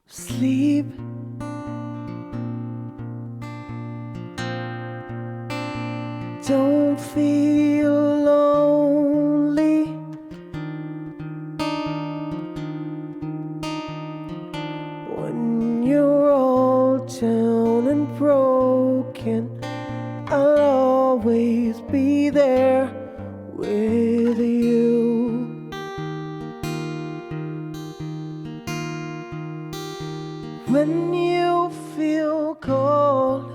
Sleep. Don't feel lonely. When you're all down and broken, I'll always be there with you. When you feel cold,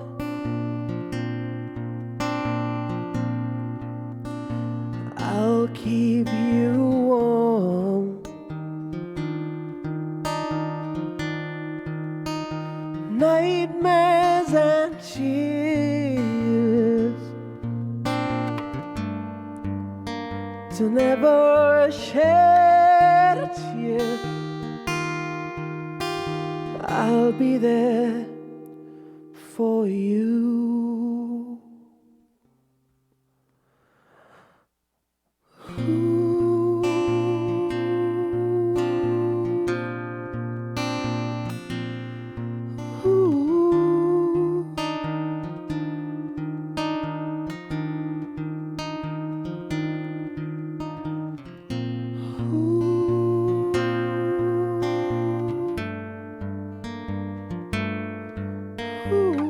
I'll keep you warm. Nightmares and tears to never shed a tear. I'll be there for you. Ooh. Ooh. Ooh.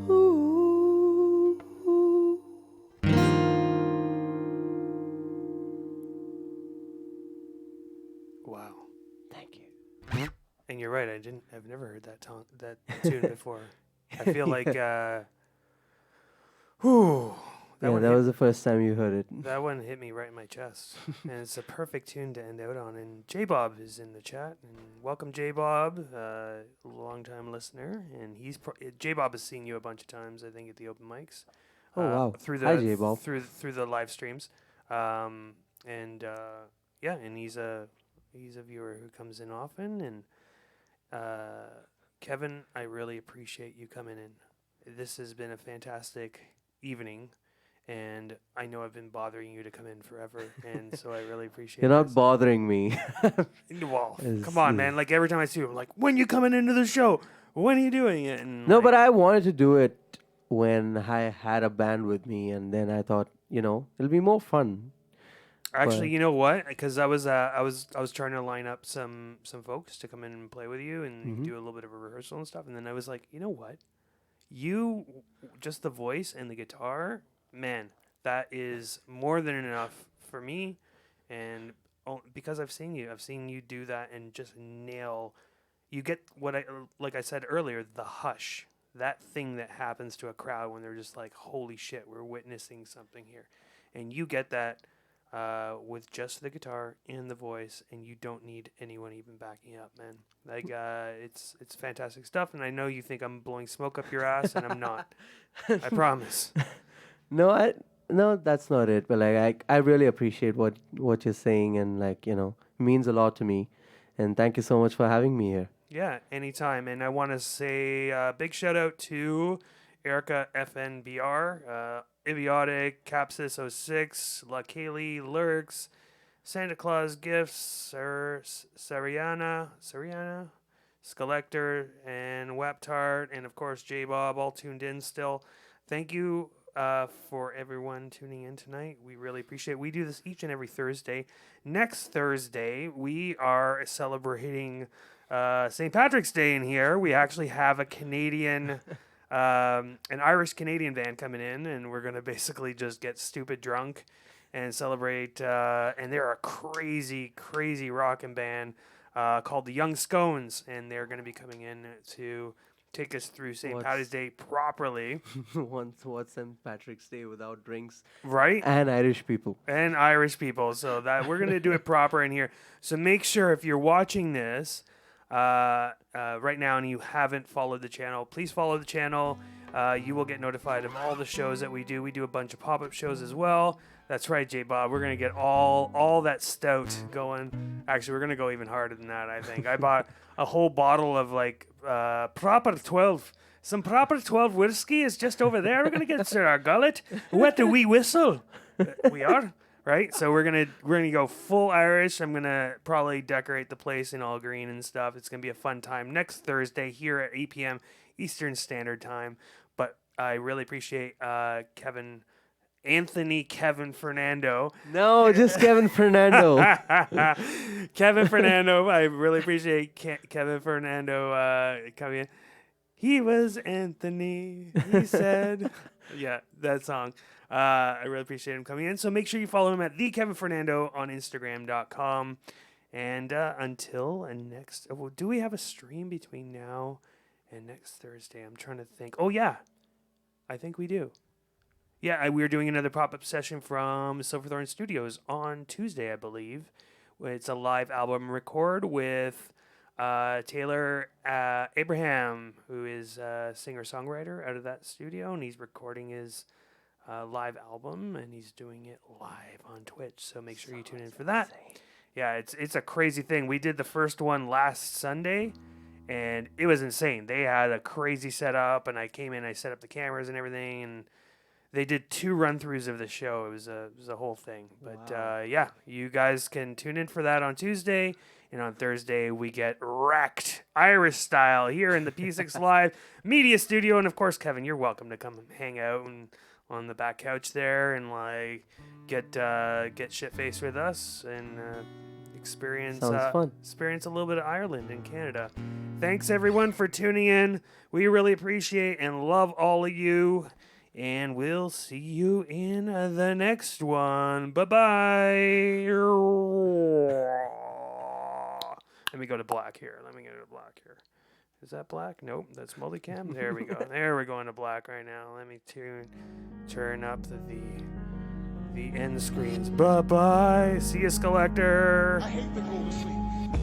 Ooh. Wow. Thank you. And you're right. I've never heard that tune before. I feel like, whew, Yeah, that was the first time you heard it. That one hit me right in my chest. And it's a perfect tune to end out on. And J-Bob is in the chat. And welcome, J-Bob, long-time listener. And J-Bob has seen you a bunch of times, I think, at the open mics. Oh, wow. Hi, J-Bob. Through the live streams. And he's a viewer who comes in often. And Kevin, I really appreciate you coming in. This has been a fantastic evening. And I know I've been bothering you to come in forever, and so I really appreciate it. You're not bothering me. Well, come on, man. Like, every time I see you, I'm like, when you coming into the show? When are you doing it? And no, but I wanted to do it when I had a band with me, and then I thought, it'll be more fun. Actually, you know what? Because I was trying to line up some folks to come in and play with you and do a little bit of a rehearsal and stuff, and then I was like, you know what? You just the voice and the guitar. Man, that is more than enough for me, and because I've seen you do that and just nail. You get like I said earlier, the hush, that thing that happens to a crowd when they're just like, "Holy shit, we're witnessing something here," and you get that with just the guitar and the voice, and you don't need anyone even backing up, man. Like it's fantastic stuff, and I know you think I'm blowing smoke up your ass, and I'm not. I promise. No, that's not it. But like, I really appreciate what you're saying, and it means a lot to me. And thank you so much for having me here. Yeah, anytime. And I want to say a big shout out to Erica FNBR, Ibiotic, Capsis06, La Kaylee, Lurks, Santa Claus Gifts, Sariana, Skelector, and Waptart, and of course J-Bob, all tuned in still. Thank you for everyone tuning in tonight. We really appreciate it. We do this each and every Thursday. Next Thursday, we are celebrating St. Patrick's Day in here. We actually have a Canadian, an Irish-Canadian band coming in, and we're going to basically just get stupid drunk and celebrate. And they're a crazy, crazy rockin' band called the Young Scones, and they're going to be coming in to take us through St. Patty's Day properly. What's St. Patrick's Day without drinks? Right? And Irish people. So that we're going to do it proper in here. So make sure if you're watching this right now and you haven't followed the channel, please follow the channel. You will get notified of all the shows that we do. We do a bunch of pop-up shows as well. That's right, J-Bob. We're going to get all that stout going. Actually, we're going to go even harder than that, I think. I bought a whole bottle of proper 12. Some proper 12 whiskey is just over there. We're going to get our gullet. Wet the wee whistle. We are, right? So we're gonna go full Irish. I'm going to probably decorate the place in all green and stuff. It's going to be a fun time next Thursday here at 8 p.m. Eastern Standard Time. But I really appreciate Kevin Fernando. No, just Kevin Fernando. Kevin Fernando. I really appreciate Kevin Fernando coming in. He was Anthony, he said. Yeah, that song. I really appreciate him coming in. So make sure you follow him at @thekevinfernando on Instagram.com. And until next... do we have a stream between now and next Thursday? I'm trying to think. Oh, yeah. I think we do. Yeah, we're doing another pop-up session from Silverthorn Studios on Tuesday, I believe. It's a live album record with Taylor Abraham, who is a singer-songwriter out of that studio, and he's recording his live album, and he's doing it live on Twitch, so make sure you tune in for that. Yeah, it's a crazy thing. We did the first one last Sunday, and it was insane. They had a crazy setup, and I came in, I set up the cameras and everything, and they did 2 run-throughs of the show. It was a whole thing. But, yeah, you guys can tune in for that on Tuesday. And on Thursday, we get wrecked Irish style here in the P6 Live Media Studio. And, of course, Kevin, you're welcome to come hang out and on the back couch there and, get shit-faced with us and experience a little bit of Ireland and Canada. Thanks, everyone, for tuning in. We really appreciate and love all of you. And we'll see you in the next one. Bye-bye. Let me go to black here. Is that black? Nope, that's multicam. There we go. There we're going to black right now. Let me turn up the end screens. Bye bye. See you, Collector. I hate to go to sleep.